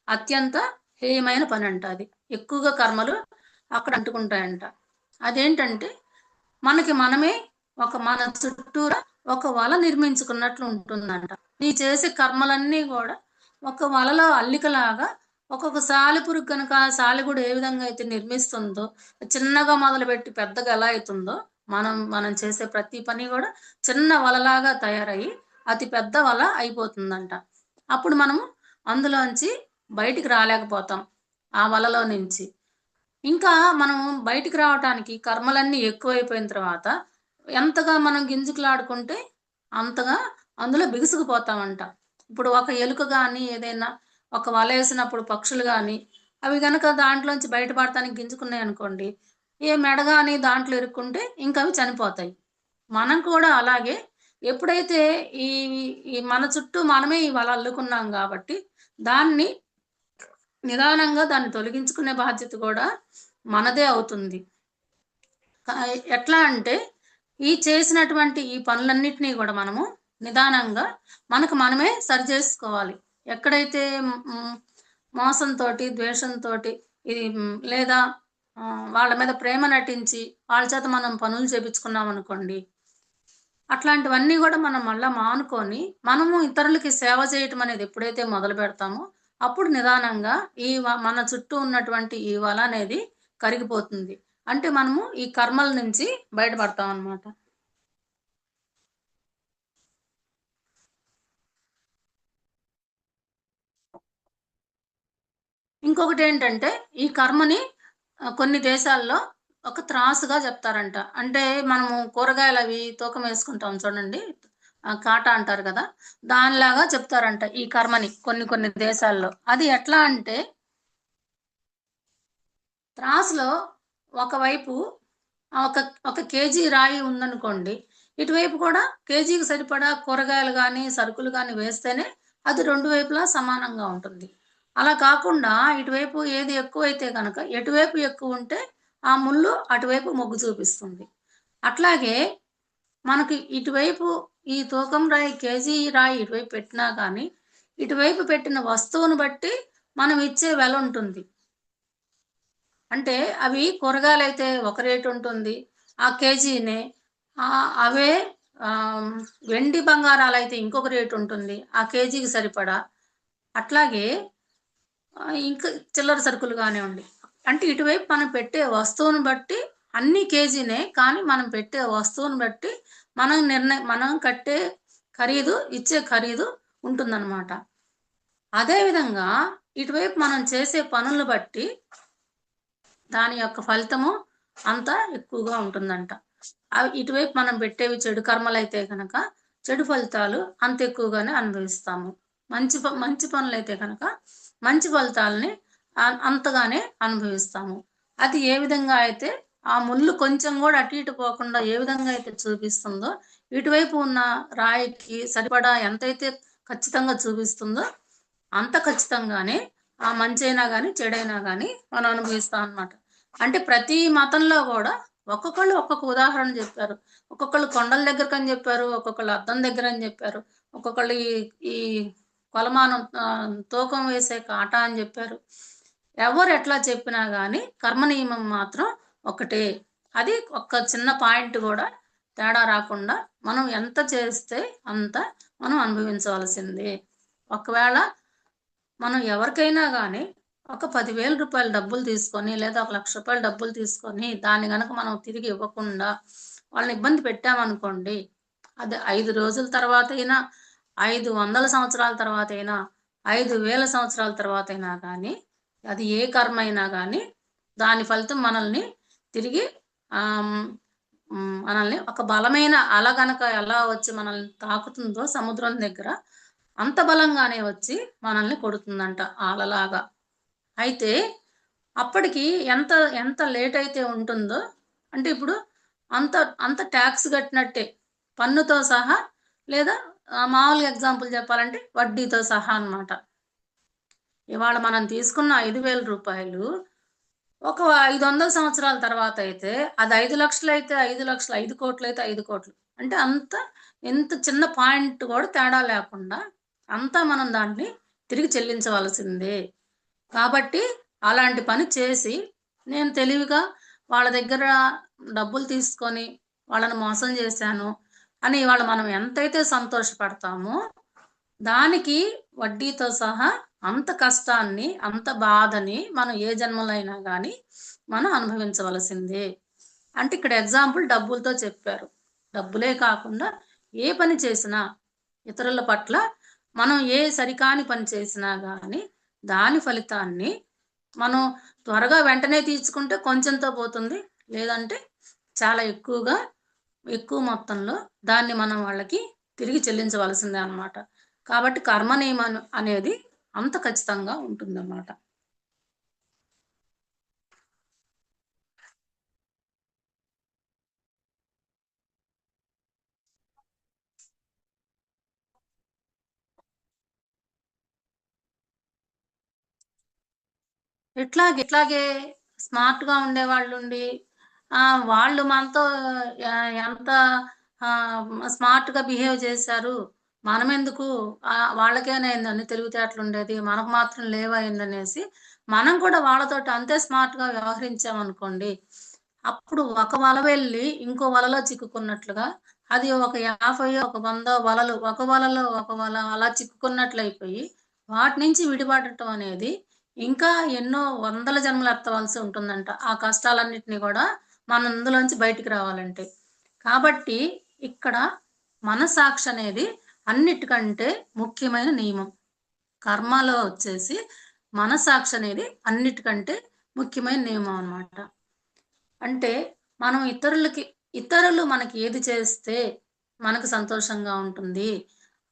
అత్యంత హేయమైన పనంట అది. ఎక్కువగా కర్మలు అక్కడ అంటుకుంటాయంట. అదేంటంటే, మనకి మనమే మన చుట్టూరా ఒక వల నిర్మించుకున్నట్లు ఉంటుందంట. నీ చేసే కర్మలన్నీ గూడా ఒక వలలో అల్లికలాగా ఒక్కొక్క సాలెపురుగు గనక సాలెగూడు ఏ విధంగా అయితే నిర్మిస్తుందో, చిన్నగా మొదలుపెట్టి పెద్దగా ఎలా అయితుందో, మనం చేసే ప్రతి పని గూడా చిన్న వలలాగా తయారయ్యి, అతి పెద్ద వల అయిపోతుందంట. అప్పుడు మనము అందులోంచి బయటికి రాలేకపోతాం. ఆ వలలో నుంచి. ఇంకా మనం బయటికి రావటానికి కర్మలన్నీ ఎక్కువైపోయిన తర్వాత, ఎంతగా మనం గింజుకులాడుకుంటే, అంతగా అందులో బిగుసుకుపోతామంట. ఇప్పుడు ఒక ఎలుక గాని, ఏదైనా ఒక వలేసినప్పుడు పక్షులు గాని, అవి గనక దాంట్లోంచి బయటపడటానికి గింజుకున్నాయనుకోండి, ఏ మెడ గాని దాంట్లో ఇరుక్కుంటే ఇంకవి చనిపోతాయి. మనం కూడా అలాగే ఎప్పుడైతే ఈ ఈ మన చుట్టూ మనమే ఈ వల అల్లుకున్నాం గాబట్టి, దాన్ని నిదానంగా దాన్ని తొలగించుకునే బాధ్యత గూడా మనదే అవుతుంది. క ఎట్లా అంటే, ఈ చేసినటువంటి ఈ పనులన్నిటిని గూడా మనము నిదానంగా మనకు మనమే సరిజేసుకోవాలి. ఎక్కడైతే మోసంతోటి, ద్వేషంతోటి లేదా వాళ్ళ మీద ప్రేమ నటించి, వాళ్ళ చేత మనం పనులు చేపించుకున్నామనుకోండి, అట్లాంటివన్నీ గూడా మనం మళ్ళా మానుకొని, మనము ఇతరులకి సేవ చేయటం అనేది ఎప్పుడైతే మొదలుపెడతామో, అప్పుడు నిదానంగా మన చుట్టూ ఉన్నటువంటి ఈ వల అనేది కరిగిపోతుంది. అంటే మనము ఈ కర్మల నుంచి బయటపడతామనమాట. ఇంకొకటేంటంటే, ఈ కర్మని కొన్ని దేశాల్లో ఒక త్రాసుగా జెప్తారంట. అంటే మనము కూరగాయలవి తూకం వేసుకుంటాం చూడండి. కాటా అంటారు గదా! దానిలాగా చెప్తారంట ఈ కర్మని కొన్ని కొన్ని దేశాల్లో. అది ఎట్లా అంటే, త్రాసులో ఒకవైపు ఒక ఒక కేజీ రాయి ఉందనుకోండి. ఇటువైపు కూడా కేజీకి సరిపడా కూరగాయలు గానీ, సరుకులు గానీ వేస్తేనే అది 2 వైపులా సమానంగా ఉంటుంది. అలా కాకుండా ఇటువైపు ఏది ఎక్కువైతే గనక ఎటువైపు ఎక్కువుంటే ఆ ముల్లు అటువైపు మొగ్గు చూపిస్తుంది. అట్లాగే మనకి ఇటువైపు ఈ తూకం రాయి, కేజీ రాయి ఇటువైపు పెట్టినా కానీ, ఇటువైపు పెట్టిన వస్తువును బట్టి మనం ఇచ్చే వెల ఉంటుంది. అంటే అవి కూరగాయలైతే ఒక రేటు ఉంటుంది. ఆ కేజీనే. అవే వెండి బంగారాలైతే ఇంకొక రేటు ఉంటుంది. ఆ కేజీకి సరిపడా. అట్లాగే ఇంకా చిల్లర సరుకులు కానివ్వండి. అంటే ఇటువైపు మనం పెట్టే వస్తువును బట్టి అన్నీ కేజీనే. కానీ మనం పెట్టే వస్తువును బట్టి మనం కట్టే ఖరీదు, ఇచ్చే ఖరీదు ఉంటుందన్నమాట. అదే విధంగా ఇటువైపు మనం చేసే పనులను బట్టి దాని యొక్క ఫలితము అంత ఎక్కువగా ఉంటుందంట. ఇటువైపు మనం పెట్టేవి చెడు కర్మలైతే గనక చెడు ఫలితాలు అంత ఎక్కువగానే అనుభవిస్తాము. మంచి పనులైతే గనక మంచి ఫలితాలని అంతగానే అనుభవిస్తాము. అది ఏ విధంగా అయితే ఆ ముళ్ళు కొంచెం కూడా అటు ఇటు పోకుండా ఏ విధంగా అయితే చూపిస్తుందో, ఇటువైపు ఉన్న రాయికి సరిపడా ఎంతైతే ఖచ్చితంగా చూపిస్తుందో అంత ఖచ్చితంగానే ఆ మంచైనా గాని, చెడైనా గాని మనం అనుభవిస్తాం అన్నమాట. అంటే ప్రతి మతంలో గూడా ఒక్కొక్కళ్ళు ఒక్కొక్క ఉదాహరణ జెప్పారు. ఒక్కొక్కళ్ళు కొండల దగ్గరకని జెప్పారు. ఒక్కొక్కళ్ళు అద్దం దగ్గరని జెప్పారు. ఒక్కొక్కళ్ళు ఈ కొలమానం తూకం వేసే కాటా అని జెప్పారు. ఎవరు ఎట్లా చెప్పినా గాని కర్మ నియమం మాత్రం ఒకటే. అది ఒక్క చిన్న పాయింట్ గూడా తేడా రాకుండా మనం ఎంత చేస్తే అంత మనం అనుభవించవలసిందే. ఒకవేళ మనం ఎవరికైనా గాని ఒక 10,000 రూపాయలు డబ్బులు తీసుకొని, లేదా ఒక 1,00,000 రూపాయలు డబ్బులు తీసుకొని, దాన్ని గనక మనం తిరిగి ఇవ్వకుండా వాళ్ళని ఇబ్బంది పెట్టామనుకోండి, అది 5 రోజుల తర్వాతైనా, 500 సంవత్సరాల తర్వాతైనా, 5,000 సంవత్సరాల తర్వాతైనా గానీ, అది ఏ కర్మ అయినా గానీ, దాని ఫలితం మనల్ని తిరిగి మనల్ని ఒక బలమైన అల గనక ఎలా వచ్చి మనల్ని తాకుతుందో సముద్రం దగ్గర, అంత బలంగానే వచ్చి మనల్ని కొడుతుందంట అలలాగా. అయితే అప్పటికి ఎంత ఎంత లేట్ అయితే ఉంటుందో, అంటే ఇప్పుడు అంత అంత టాక్స్ కట్టినట్టే. పన్నుతో సహా, లేదా మామూలుగా ఎగ్జాంపుల్ చెప్పాలంటే వడ్డీతో సహా అన్నమాట. ఇవాళ మనం తీసుకున్న 5,000 రూపాయలు ఒక 500 సంవత్సరాల తర్వాత అయితే అది 5,00,000 అయితే 5,00,000, 5,00,00,000 అయితే 5,00,00,000. అంటే ఎంత చిన్న పాయింట్ కూడా తేడా లేకుండా అంతా మనం దాన్ని తిరిగి చెల్లించవలసిందే. కాబట్టి అలాంటి పని చేసి నేను తెలివిగా వాళ్ళ దగ్గర డబ్బులు తీసుకొని వాళ్ళని మోసం చేశాను అని ఇవాళ మనం ఎంతైతే సంతోషపడతామో, దానికి వడ్డీతో సహా అంత కష్టాన్ని, అంత బాధని మనం ఏ జన్మలో అయినా గానీ మనం అనుభవించవలసిందే. అంటే ఇక్కడ ఎగ్జాంపుల్ డబ్బులతో చెప్పారు. డబ్బులే కాకుండా ఏ పని చేసినా ఇతరుల పట్ల మనం ఏ సరికాని పని చేసినా గానీ దాని ఫలితాన్ని మనం త్వరగా వెంటనే తీర్చుకుంటే కొంచెంతో పోతుంది. లేదంటే చాలా ఎక్కువ మొత్తంలో దాన్ని మనం వాళ్ళకి తిరిగి చెల్లించవలసిందే అన్నమాట. కాబట్టి కర్మ నియమం అనేది అంత ఖచ్చితంగా ఉంటుందన్నమాట. ఇట్లాగే స్మార్ట్‌గా ఉండేవాళ్ళుండి వాళ్ళు మనతో ఎంత స్మార్ట్‌గా బిహేవ్ చేశారు. మనమెందుకు వాళ్ళకేనా ఏందని తెలివితేటలుండేది. మనకు మాత్రం లేవా ఏందనేసి మనం కూడా వాళ్ళతోటి అంతే స్మార్ట్‌గా వ్యవహరించామనుకోండి. అప్పుడు ఒక వల వెళ్ళి ఇంకో వలలో చిక్కుకున్నట్లుగా అది ఒక 50 ఒక 100 వలలు ఒక వలలో ఒక వల అలా చిక్కుకున్నట్లయిపోయి వాటి నుంచి విడిపడటం అనేది ఇంకా ఎన్నో వందల జన్మలు ఎత్తవలసి ఉంటుందంట. ఆ కష్టాలన్నిటిని గూడా మనం ఇందులోంచి బయటికి రావాలంటే. కాబట్టి ఇక్కడ మనస్సాక్షి అనేది అన్నిటికంటే ముఖ్యమైన నియమం. కర్మలో వచ్చేసి మనస్సాక్షి అనేది అన్నిటికంటే ముఖ్యమైన నియమం అన్నమాట. అంటే మనం ఇతరులు మనకి ఏది చేస్తే మనకు సంతోషంగా ఉంటుంది.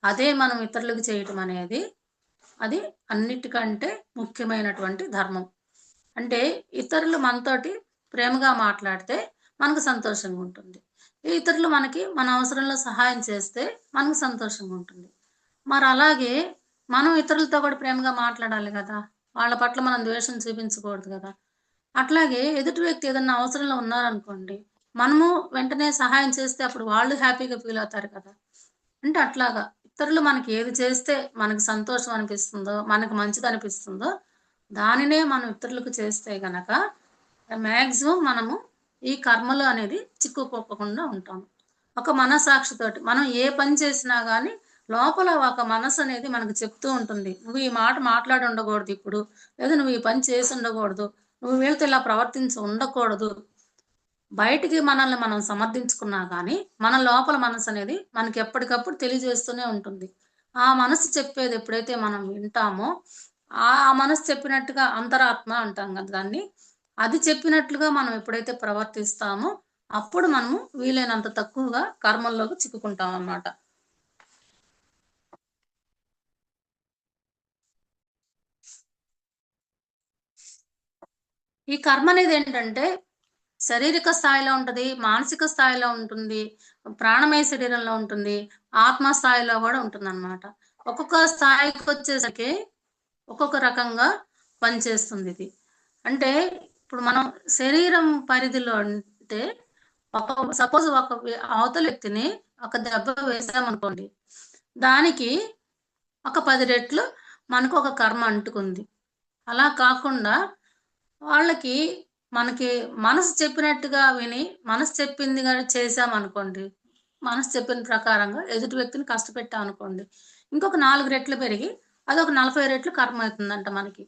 అదే మనం ఇతరులకు చేయటం అనేది అది అన్నిటికంటే ముఖ్యమైనటువంటి ధర్మం. అంటే ఇతరులు మనతోటి ప్రేమగా మాట్లాడితే మనకు సంతోషంగా ఉంటుంది. ఇతరులు మన అవసరంలో సహాయం చేస్తే మనకు సంతోషంగా ఉంటుంది. మరి అలాగే మనం ఇతరులతో కూడా ప్రేమగా మాట్లాడాలి గదా! వాళ్ళ పట్ల మనం ద్వేషం చూపించకూడదు గదా! అట్లాగే ఎదుటి వ్యక్తి ఏదన్నా అవసరంలో ఉన్నారనుకోండి, మనము వెంటనే సహాయం చేస్తే అప్పుడు వాళ్ళు హ్యాపీగా ఫీల్ అవుతారు కదా! అంటే అట్లాగా ఇతరులు మనకి ఏది చేస్తే మనకు సంతోషం అనిపిస్తుందో, మనకు మంచిదనిపిస్తుందో, దానినే మనం ఇతరులకు చేస్తే గనక మాక్సిమం మనము ఈ కర్మలు అనేది చిక్కుకోకుండా ఉంటాము. ఒక మనస్సాక్షితోటి మనం ఏ పని చేసినా గాని లోపల ఒక మనసనేది మనకు చెప్తూ ఉంటుంది. "నువ్వు ఈ మాట మాట్లాడి ఉండకూడదు ఇప్పుడు. లేదా నువ్వు ఈ పని చేసి ఉండకూడదు. నువ్వు వీళ్ళతో ఇలా ప్రవర్తించి ఉండకూడదు." బయటికి మనల్ని మనం సమర్థించుకున్నా గానీ, మన లోపల మనసనేది మనకి ఎప్పటికప్పుడు తెలియజేస్తూనే ఉంటుంది. ఆ మనసు చెప్పేది ఎప్పుడైతే మనం వింటామో, ఆ మనసు చెప్పినట్టుగా అంతరాత్మ అంటాం గదా దాన్ని. అది చెప్పినట్లుగా మనం ఎప్పుడైతే ప్రవర్తిస్తామో, అప్పుడు మనము వీలైనంత తక్కువగా కర్మల్లోకి చిక్కుకుంటామనమాట. ఈ కర్మనేదేంటంటే శారీరక స్థాయిలో ఉంటది. మానసిక స్థాయిలో ఉంటుంది. ప్రాణమయ శరీరంలో ఉంటుంది. ఆత్మ స్థాయిలో గూడా ఉంటుందనమాట. ఒక్కొక్క స్థాయికొచ్చేసరికి ఒక్కొక్క రకంగా పనిచేస్తుందిది. అంటే ఇప్పుడు మనం శరీరం పరిధిలో అంటే సపోజ్ ఒక అవతల వ్యక్తిని ఒక దెబ్బ వేసామనుకోండి. దానికి ఒక 10 రెట్లు మనకు ఒక కర్మ అంటుకుంది. అలా కాకుండా వాళ్ళకి మనకి మనసు చెప్పినట్టుగా విని, మనసు చెప్పిందిగా చేశామనుకోండి. మనసు చెప్పిన ప్రకారంగా ఎదుటి వ్యక్తిని కష్టపెట్టామనుకోండి. ఇంకొక 4 రెట్లు పెరిగి అదొక 40 రెట్లు కర్మయితుందంట మనకి.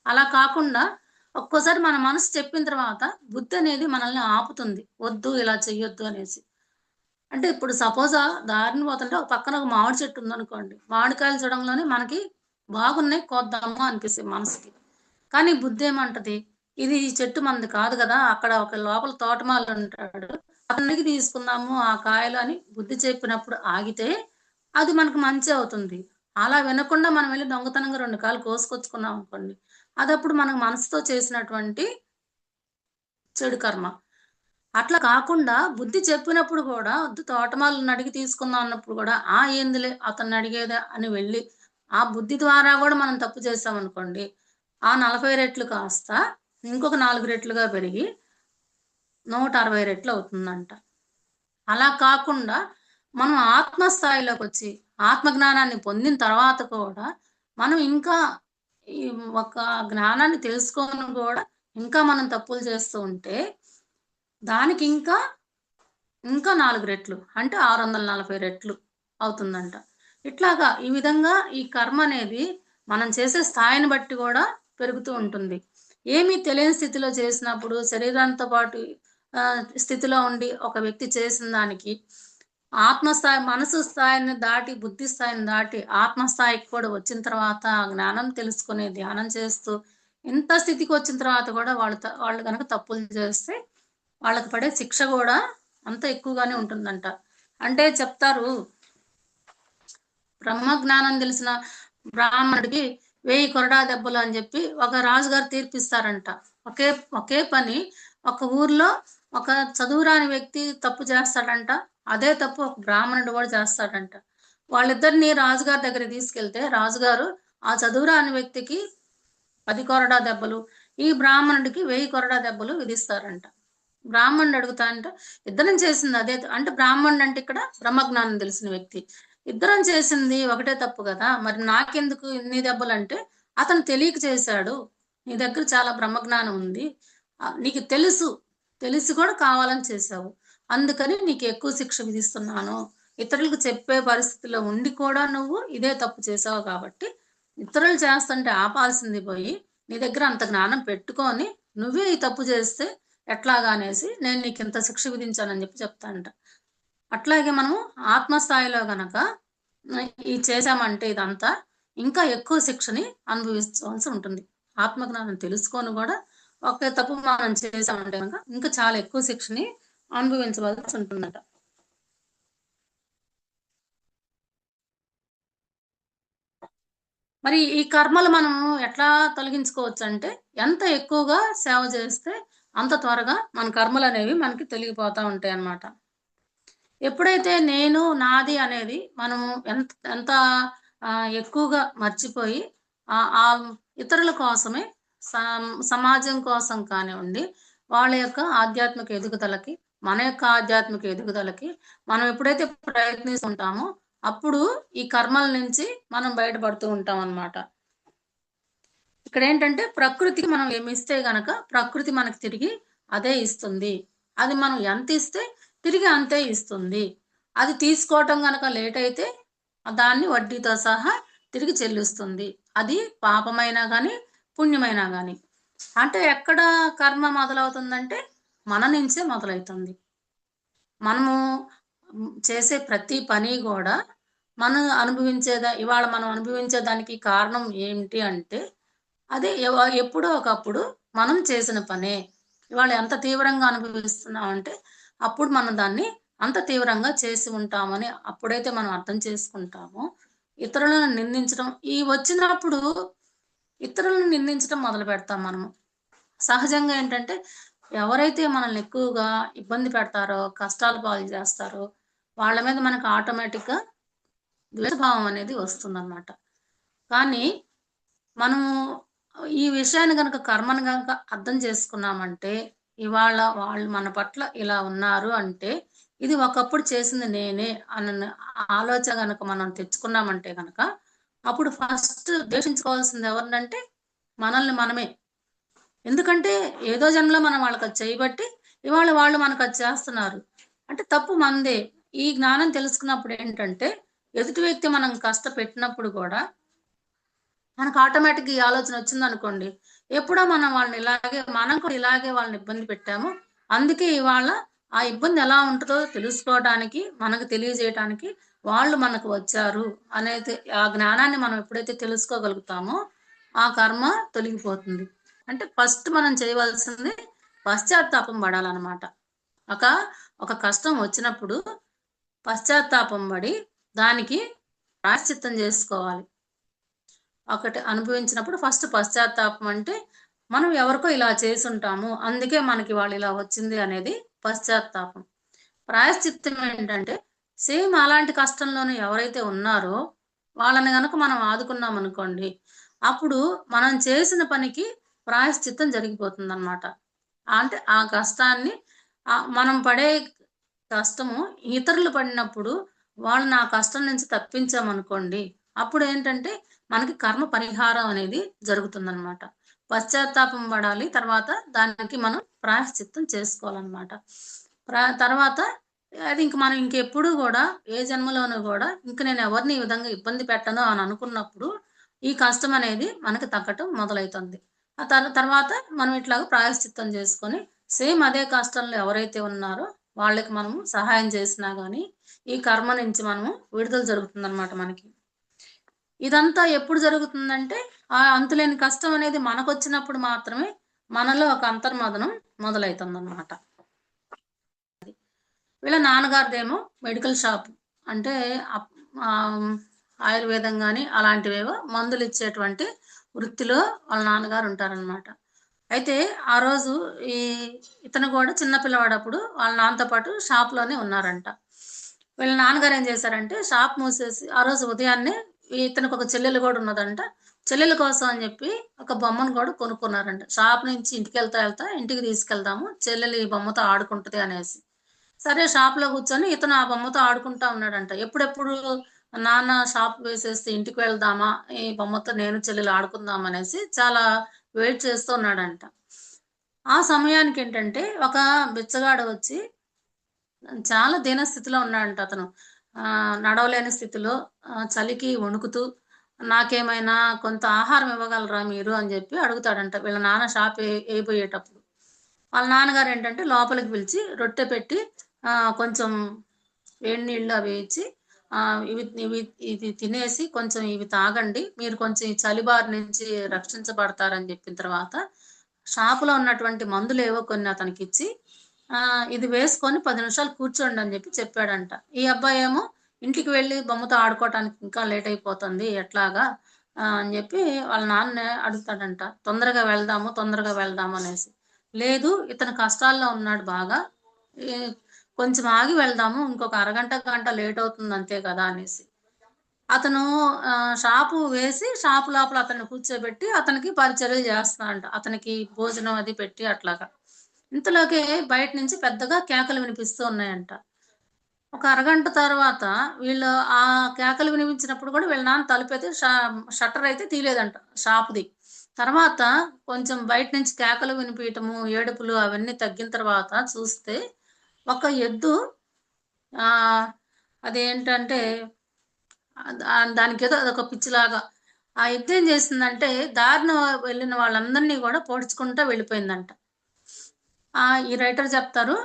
అలా కాకుండా ఒక్కోసారి మన మనసు చెప్పిన తర్వాత బుద్ధనేది మనల్ని ఆపుతుంది. వద్దు ఇలా చెయ్యొద్దు అనేసి. అంటే ఇప్పుడు దారిన పోతుంటే ఒక పక్కన ఒక మామిడి చెట్టు ఉందనుకోండి. మామిడికాయలు చూడంగానే మనకి బాగున్నాయి కోద్దాము అనిపిస్తది మనసుకి. కానీ బుద్ధేమంటది, ఇది ఈ చెట్టు మనది కాదు గదా! అక్కడ ఒక లోపల తోటమాలుంటాడు. అతనికి తీసుకుందాము ఆ కాయలు అని బుద్ధి చెప్పినప్పుడు ఆగితే, అది మనకు మంచే అవుతుంది. అలా వినకుండా మనం వెళ్లి దొంగతనంగా 2 కాయలు కోసుకొచ్చుకున్నామనుకోండి, అదప్పుడు మనకు మనసుతో చేసినటువంటి చెడు కర్మ. అట్లా కాకుండా బుద్ధి చెప్పినప్పుడు గూడా వద్దు తోటమాలినడిగి తీసుకుందాం అన్నప్పుడు గూడా, ఏందిలే అతన్నడిగేదే అని వెళ్ళి, ఆ బుద్ధి ద్వారా గూడా మనం తప్పు చేశామనుకోండి, ఆ 40 రెట్లు కాస్త ఇంకొక 4 రెట్లుగా పెరిగి 160 రెట్లవుతుందంట. అలా కాకుండా మనం ఆత్మ స్థాయిలోకొచ్చి, ఆత్మ జ్ఞానాన్ని పొందిన తర్వాత కూడా, మనం ఇంకా ఈ ఒక జ్ఞానాన్ని తెలుసుకోని గూడా ఇంకా మనం తప్పులు చేస్తూ ఉంటే, దానికింకా ఇంకా 4 రెట్లు. అంటే 640 రెట్లు అవుతుందంట. ఇట్లాగా ఈ విధంగా ఈ కర్మనేది మనం చేసే స్థాయిని బట్టి గూడా పెరుగుతూ ఉంటుంది. ఏమీ తెలియని స్థితిలో చేసినప్పుడు శరీరంతో పాటు స్థితిలో ఉండి ఒక వ్యక్తి చేసిన దానికి ఆత్మస్థాయి మనసు స్థాయిని దాటి, బుద్ధి స్థాయిని దాటి ఆత్మ స్థాయికి కూడా వచ్చిన తర్వాత ఆ జ్ఞానం తెలుసుకొని ధ్యానం చేస్తూ ఇంత స్థితికొచ్చిన తర్వాత గూడా వాళ్ళు గనక తప్పులు చేస్తే వాళ్ళకి పడే శిక్ష గూడా అంత ఎక్కువగానే ఉంటుందంట. అంటే చెప్తారు, బ్రహ్మ జ్ఞానం తెలిసిన బ్రాహ్మణుడికి 1000 కొరడా దెబ్బలు అని జెప్పి ఒక రాజుగారు తీర్పిస్తారంట. ఒకే ఒకే పని ఒక ఊర్లో ఒక చదువురాని వ్యక్తి తప్పు చేస్తాడంట. అదే తప్పు ఒక బ్రాహ్మణుడు గూడా చేస్తాడంట. వాళ్ళిద్దరిని రాజుగారి దగ్గరికి తీసుకెళ్తే రాజుగారు ఆ చదువురాని వ్యక్తికి 10 కొరడా దెబ్బలు, ఈ బ్రాహ్మణుడికి 1000 కొరడా దెబ్బలు విధిస్తారంట. బ్రాహ్మణుడు అడుగుతా అంటే, ఇద్దరం చేసింది అదే అంటే బ్రాహ్మణుడంటే ఇక్కడ బ్రహ్మజ్ఞానం తెలిసిన వ్యక్తి. ఇద్దరం చేసింది ఒకటే తప్పు గదా! మరి నాకెందుకు ఇన్ని దెబ్బలంటే, అతను తెలియక చేశాడు. నీ దగ్గర చాలా బ్రహ్మజ్ఞానం ఉంది. నీకు తెలుసు. తెలిసి కూడా కావాలని చేశావు. అందుకని నీకు ఎక్కువ శిక్ష విధిస్తున్నాను. ఇతరులకు చెప్పే పరిస్థితిలో ఉండి కూడా నువ్వు ఇదే తప్పు చేశావు కాబట్టి, ఇతరులు చేస్తుంటే ఆపాల్సింది పోయి, నీ దగ్గర అంత జ్ఞానం పెట్టుకొని, నువ్వే ఈ తప్పు చేస్తే ఎట్లాగా అనేసి నేను నీకింత శిక్ష విధించానని జెప్పి చెప్తాంట. అట్లాగే మనము ఆత్మస్థాయిలో గనక చేశామంటే ఇదంతా, ఇంకా ఎక్కువ శిక్షని అనుభవించవలసి ఉంటుంది. ఆత్మజ్ఞానం తెలుసుకొని గూడా ఒకే తప్పు మనం చేశామంటే గనక ఇంకా చాలా ఎక్కువ శిక్షని అనుభవించవలసి ఉంటుందట. మరి ఈ కర్మలు మనము ఎట్లా తొలగించుకోవచ్చంటే, ఎంత ఎక్కువగా సేవ చేస్తే అంత త్వరగా మన కర్మలనేవి మనకి తొలగిపోతా ఉంటాయన్నమాట. ఎప్పుడైతే నేను, నాది అనేది మనము ఎంత ఎక్కువగా మర్చిపోయి ఇతరుల కోసమే సమాజం కోసం కానివ్వండి, వాళ్ళ యొక్క ఆధ్యాత్మిక ఎదుగుదలకి, మన యొక్క ఆధ్యాత్మిక ఎదుగుదలకి మనం ఎప్పుడైతే ప్రయత్నిస్తుంటామో అప్పుడు ఈ కర్మల నుంచి మనం బయటపడుతూ ఉంటాం అన్నమాట. ఇక్కడ ఏంటంటే ప్రకృతికి మనం ఏమి ఇస్తే గనక ప్రకృతి మనకి తిరిగి అదే ఇస్తుంది. అది మనం ఎంత ఇస్తే తిరిగి అంతే ఇస్తుంది. అది తీసుకోవటం గనక లేట్ అయితే దాన్ని వడ్డీతో సహా తిరిగి చెల్లిస్తుంది. అది పాపమైనా గాని, పుణ్యమైనా గాని. అంటే ఎక్కడ కర్మ మొదలవుతుందంటే మన నుంచే మొదలైతుంది. మనము చేసే ప్రతి పని గూడా ఇవాళ మనం అనుభవించే దానికి కారణం ఏంటి అంటే అది ఎప్పుడో ఒకప్పుడు మనం చేసిన పనే. ఇవాళ ఎంత తీవ్రంగా అనుభవిస్తున్నామంటే అప్పుడు మనం దాన్ని అంత తీవ్రంగా చేసి ఉంటామని అప్పుడైతే మనం అర్థం చేసుకుంటామో, ఇతరులను నిందించడం వచ్చినప్పుడు ఇతరులను నిందించడం మొదలుపెడతాం మనము. సహజంగా ఏంటంటే ఎవరైతే మనల్ని ఎక్కువగా ఇబ్బంది పెడతారో, కష్టాల పాలు చేస్తారో వాళ్ళ మీద మనకు ఆటోమేటిక్‌గా ద్వేషభావం అనేది వస్తుందన్నమాట. కానీ మనము ఈ విషయాన్ని గనక కర్మను గనక అర్థం చేసుకున్నామంటే, ఇవాళ వాళ్ళు మన పట్ల ఇలా ఉన్నారు అంటే, ఇది ఒకప్పుడు చేసింది నేనే అన్న ఆలోచన గనక మనం తెచ్చుకున్నామంటే గనక, అప్పుడు ఫస్ట్ ద్వేషించుకోవాల్సింది ఎవరినంటే మనల్ని మనమే. ఎందుకంటే ఏదో జన్మలో మనం వాళ్ళకది చేయబట్టి, ఇవాళ వాళ్ళు మనకది చేస్తున్నారు. అంటే తప్పు మనదే. ఈ జ్ఞానం తెలుసుకున్నప్పుడు ఏంటంటే, ఎదుటి వ్యక్తి మనం కష్టపెట్టినప్పుడు గూడా మనకు ఆటోమేటిక్‌గా ఈ ఆలోచన వచ్చిందనుకోండి. ఎప్పుడో మనం కూడా ఇలాగే వాళ్ళని ఇబ్బంది పెట్టాము. అందుకే ఇవాళ ఆ ఇబ్బంది ఎలా ఉంటదో తెలుసుకోవడానికి, మనకు తెలియజేయటానికి వాళ్ళు మనకు వచ్చారు అనేది ఆ జ్ఞానాన్ని మనం ఎప్పుడైతే తెలుసుకోగలుగుతామో, ఆ కర్మ తొలగిపోతుంది. అంటే ఫస్ట్ మనం చేయవలసింది పశ్చాత్తాపం పడాలన్నమాట. ఒక ఒక కష్టం వచ్చినప్పుడు పశ్చాత్తాపం పడి దానికి ప్రాయశ్చిత్తం చేసుకోవాలి. ఒకటి అనుభవించినప్పుడు ఫస్ట్ పశ్చాత్తాపం అంటే మనం ఎవరికో ఇలా చేసుంటాము. అందుకే మనకి ఇవాళ ఇలా వచ్చింది అనేది పశ్చాత్తాపం. ప్రాయశ్చిత్తం ఏంటంటే సేమ్ అలాంటి కష్టంలోనే ఎవరైతే ఉన్నారో వాళ్ళని గనక మనం ఆదుకున్నామనుకోండి, అప్పుడు మనం చేసిన పనికి ప్రాయశ్చిత్తం జరిగిపోతుందన్నమాట. అంటే ఆ కష్టాన్ని మనం పడే కష్టము ఇతరులు పడినప్పుడు వాళ్ళని ఆ కష్టం నుంచి తప్పించామనుకోండి, అప్పుడేంటంటే మనకి కర్మ పరిహారం అనేది జరుగుతుందనమాట. పశ్చాత్తాపం పడాలి. తర్వాత దానికి మనం ప్రాయశ్చిత్తం చేసుకోవాలనమాట. తర్వాత అది మనం ఇంకెప్పుడు గూడా ఏ జన్మలోనూ గూడా ఇంక నేను ఎవరిని ఈ విధంగా ఇబ్బంది పెట్టను అని అనుకున్నప్పుడు, ఈ కష్టం అనేది మనకి తగ్గటం మొదలైతుంది. ఆ తర్వాత మనం ఇట్లాగా ప్రాయశ్చిత్తం చేసుకొని సేమ్ అదే కష్టంలో ఎవరైతే ఉన్నారో వాళ్ళకి మనము సహాయం చేసినా గాని, ఈ కర్మ నుంచి మనము విడుదల జరుగుతుందనమాట మనకి. ఇదంతా ఎప్పుడు జరుగుతుందంటే, ఆ అంతులేని కష్టం అనేది మనకొచ్చినప్పుడు మాత్రమే మనలో ఒక అంతర్మథనం మొదలైతుందనమాట. వీళ్ళ నాన్నగారిదేమో మెడికల్ షాప్. అంటే ఆయుర్వేదం గాని అలాంటివేవో మందులిచ్చేటువంటి వృత్తిలో వాళ్ళ నాన్నగారు ఉంటారనమాట. అయితే ఆ రోజు ఈ ఇతను కూడా చిన్న పిల్లవాడప్పుడు వాళ్ళ నాన్నతో పాటు షాప్‌లోనే ఉన్నారంట. వీళ్ళ నాన్నగారు ఏం చేశారంటే షాప్ మూసేసి ఆ రోజు ఉదయాన్నే ఇతనికి ఒక చెల్లెలు కూడా ఉన్నదంట. చెల్లెల కోసం అని చెప్పి ఒక బొమ్మను కూడా కొనుక్కున్నారంట. షాప్ నుంచి ఎళ్తా ఇంటికి తీసుకెళ్దాము. చెల్లెలు ఈ బొమ్మతో ఆడుకుంటది అనేసి. సరే షాప్‌లో కూర్చొని ఇతను ఆ బొమ్మతో ఆడుకుంటా ఉన్నాడంట. ఎప్పుడెప్పుడు నాన్న షాప్ వేసేస్తే ఇంటికి వెళ్దామా? ఈ బొమ్మతో నేను చెల్లెలు ఆడుకుందాం అనేసి చాలా వెయిట్ చేస్తూ ఉన్నాడంట. ఆ సమయానికేంటంటే ఒక బిచ్చగాడు వచ్చి చాలా దీనస్థితిలో ఉన్నాడంట అతను. నడవలేని స్థితిలో చలికి వణుకుతూ నాకేమైనా కొంత ఆహారం ఇవ్వగలరా మీరు అని జెప్పి అడుగుతాడంట. వీళ్ళ నాన్న షాప్ ఎయబోయేటప్పుడు. వాళ్ళ నాన్నగారేంటంటే లోపలికి పిలిచి రొట్టె పెట్టి కొంచెం వేడి నీళ్ళు అవి ఇచ్చి ఇవి ఇవి ఇది తినేసి కొంచెం ఇవి తాగండి. మీరు కొంచెం ఈ చలి బారి నుంచి రక్షించబడతారని జెప్పిన తర్వాత షాపులో ఉన్నటువంటి మందులేవో కొన్ని అతనికిచ్చి ఇది వేసుకొని 10 నిమిషాలు కూర్చోండి అని జెప్పి చెప్పాడంట. ఈ అబ్బాయేమో ఇంటికి వెళ్లి బొమ్మతో ఆడుకోవటానికి ఇంకా లేట్ అయిపోతుంది ఎట్లాగా అని జెప్పి వాళ్ళ నాన్నని అడుగుతాడంట. తొందరగా వెళ్దాము అనేసి. లేదు ఇతను కష్టాల్లో ఉన్నాడు బాగా. ఈ కొంచెం ఆగి వెళ్దాము. ఇంకొక అరగంట, గంట లేట్ అవుతుంది అంతే కదా! అనేసి. అతను షాపు వేసి షాపు లోపల అతన్ని కూర్చోబెట్టి అతనికి పరిచర్యలు చేస్తున్నాడంట. అతనికి భోజనం అది పెట్టి అట్లాగా. ఇంతలోకే బయట నుంచి పెద్దగా కేకలు వినిపిస్తూ ఉన్నాయంట. ఒక అరగంట తర్వాత వీళ్ళు ఆ కేకలు వినిపించినప్పుడు కూడా వీళ్ళ నాన్న తలుపైతే షట్టర్ అయితే తీయలేదంట షాప్‌ది. తర్వాత కొంచెం బయట నుంచి కేకలు వినిపియటము, ఏడుపులు అవన్నీ తగ్గిన తర్వాత చూస్తే ఒక ఎద్దు ఆహ్, అదేంటంటే దానికేదో అదొక పిచ్చిలాగా. ఆ ఎద్దు ఏం చేసిందంటే దారిన వెళ్ళిన వాళ్ళందరిని గూడా పొడుచుకుంటా వెళ్ళిపోయిందంట. ఈ రైటర్ చెప్తారు.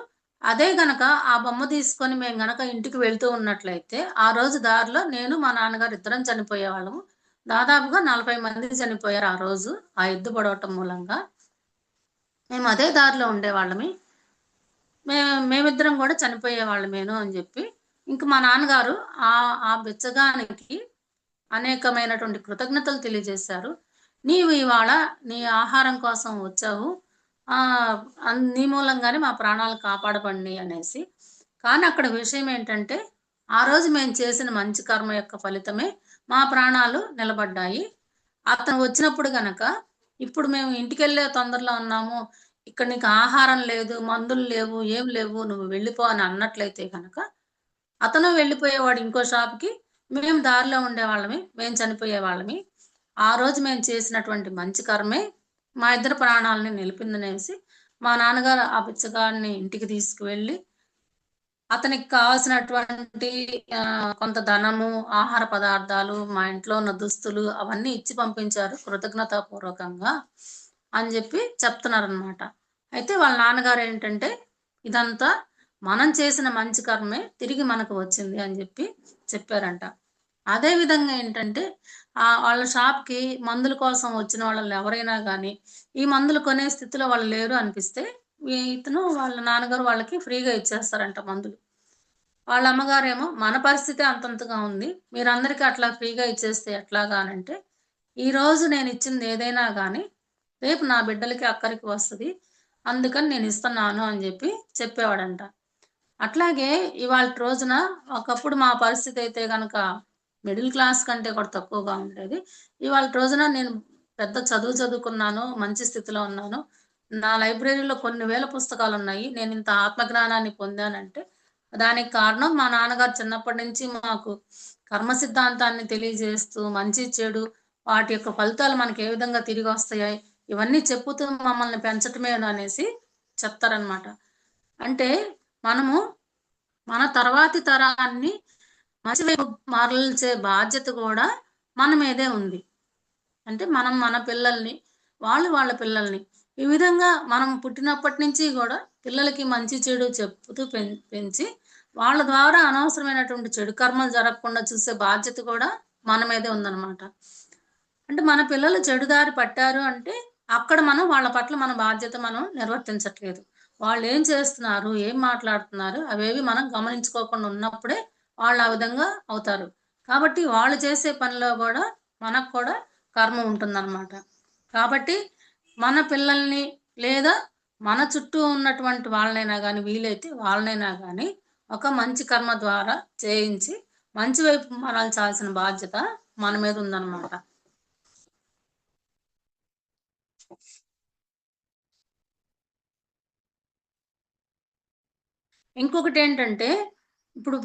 అదే గనక ఆ బొమ్మ తీసుకొని మేము గనక ఇంటికి వెళ్తూ ఉన్నట్లయితే, ఆ రోజు దారిలో నేను, మా నాన్నగారు ఇద్దరం చనిపోయేవాళ్ళము. దాదాపుగా 40 మంది చనిపోయారు ఆ రోజు. ఆ ఎద్దు పొడవటం మూలంగా. మేము అదే దారిలో ఉండేవాళ్ళమి. మేమిద్దరం గూడా చనిపోయేవాళ్ళమేను అని జెప్పి, ఇంక మా నాన్నగారు ఆ బిచ్చగానికి అనేకమైనటువంటి కృతజ్ఞతలు తెలియజేశారు. నీవు ఇవాళ నీ ఆహారం కోసం వచ్చావు. ఆహ్, నీ మూలంగానే మా ప్రాణాలు కాపాడబడినియి అనేసి. కానీ అక్కడ విషయం ఏంటంటే, ఆ రోజు మేము చేసిన మంచి కర్మ యొక్క ఫలితమే మా ప్రాణాలు నిలబడ్డాయి. అతను వచ్చినప్పుడు గనక, ఇప్పుడు మేము ఇంటికెళ్ళే తొందరలో ఉన్నాము. ఇక్కడ నీకు ఆహారం లేదు, మందులు లేవు, ఏం లేవు. నువ్వు వెళ్ళిపో అని అన్నట్లయితే గనక, అతను వెళ్ళిపోయేవాడు ఇంకో షాప్‌కి. మేము దారిలో ఉండేవాళ్ళమి. మేము చనిపోయేవాళ్ళమి. ఆ రోజు మేము చేసినటువంటి మంచి కర్మే మా ఇద్దరి ప్రాణాలని నిలిపిందనేసి మా నాన్నగారు ఆ బిచ్చగాడిని ఇంటికి తీసుకువెళ్ళి, అతనికి కావాల్సినటువంటి కొంత ధనము, ఆహార పదార్థాలు, మా ఇంట్లో ఉన్న దుస్తులు అవన్నీ ఇచ్చి పంపించారు కృతజ్ఞతాపూర్వకంగా అని జెప్పి చెప్తున్నారనమాట. అయితే వాళ్ళ నాన్నగారేంటంటే, ఇదంతా మనం చేసిన మంచి కర్మే తిరిగి మనకు వచ్చింది అని జెప్పి చెప్పారంట. అదే విధంగా ఏంటంటే, వాళ్ళ షాప్‌కి మందుల కోసం వచ్చిన వాళ్ళలో ఎవరైనా గానీ, ఈ మందులు కొనే స్థితిలో వాళ్ళు లేరు అనిపిస్తే, ఇతను వాళ్ళ నాన్నగారు వాళ్ళకి ఫ్రీగా ఇచ్చేస్తారంట మందులు. వాళ్ళ అమ్మగారేమో, "మన పరిస్థితే అంతంతగా ఉంది. మీరందరికీ అట్లా ఫ్రీగా ఇచ్చేస్తే ఎట్లాగా" అనంటే, "ఈరోజు నేనిచ్చింది ఏదైనా గానీ, రేపు నా బిడ్డలకి అక్కరికి వస్తది. అందుకని నేనిస్తున్నాను" అని జెప్పి చెప్పేవాడంట. అట్లాగే ఇవాల్టి రోజున ఒకప్పుడు మా పరిస్థితయితే గనక మిడిల్ క్లాస్ కంటే కూడా తక్కువగా ఉండేది. ఇవాల్టి రోజున నేను పెద్ద చదువు చదువుకున్నాను. మంచి స్థితిలో ఉన్నాను. నా లైబ్రరీలో కొన్ని వేల పుస్తకాలున్నాయి. నేనింత ఆత్మజ్ఞానాన్ని పొందానంటే, దానికి కారణం మా నాన్నగారు చిన్నప్పటి నుంచి మాకు కర్మ సిద్ధాంతాన్ని తెలియజేస్తూ, మంచి, చెడు వాటి యొక్క ఫలితాలు మనకు ఏ విధంగా తిరిగొస్తాయి, ఇవన్నీ చెప్పుతూ మమ్మల్ని పెంచటమేననేసి చెప్తారనమాట. అంటే మనము మన తర్వాతి తరాన్ని మంచి వైపు మరల్చే బాధ్యత గూడా మన మీదే ఉంది. అంటే మనం మన పిల్లల్ని, వాళ్ళు వాళ్ళ పిల్లల్ని, ఈ విధంగా మనం పుట్టినప్పటి నుంచి గూడా పిల్లలకి మంచి, చెడు చెప్పుతూ పెంచి, వాళ్ళ ద్వారా అనవసరమైనటువంటి చెడు కర్మలు జరగకుండా చూసే బాధ్యత కూడా మన మీదే ఉందనమాట. అంటే మన పిల్లలు చెడు దారి పట్టారు అంటే, అక్కడ మనం వాళ్ళ పట్ల మన బాధ్యత మనం నిర్వర్తించట్లేదు. వాళ్ళేం చేస్తున్నారు? ఏం మాట్లాడుతున్నారు? అవేవి మనం గమనించుకోకుండా ఉన్నప్పుడే వాళ్ళు ఆ విధంగా అవుతారు. కాబట్టి వాళ్ళు చేసే పనిలో గూడా మనకు కూడా కర్మ ఉంటుందనమాట. కాబట్టి మన పిల్లల్ని లేదా మన చుట్టూ ఉన్నటువంటి వాళ్ళనైనా గానీ, వీలైతే వాళ్ళనైనా గానీ ఒక మంచి కర్మ ద్వారా చేయించి, మంచి వైపు మరల్చాల్సిన బాధ్యత మన మీద ఉందనమాట. ఇంకొకటేంటంటే, ఇప్పుడు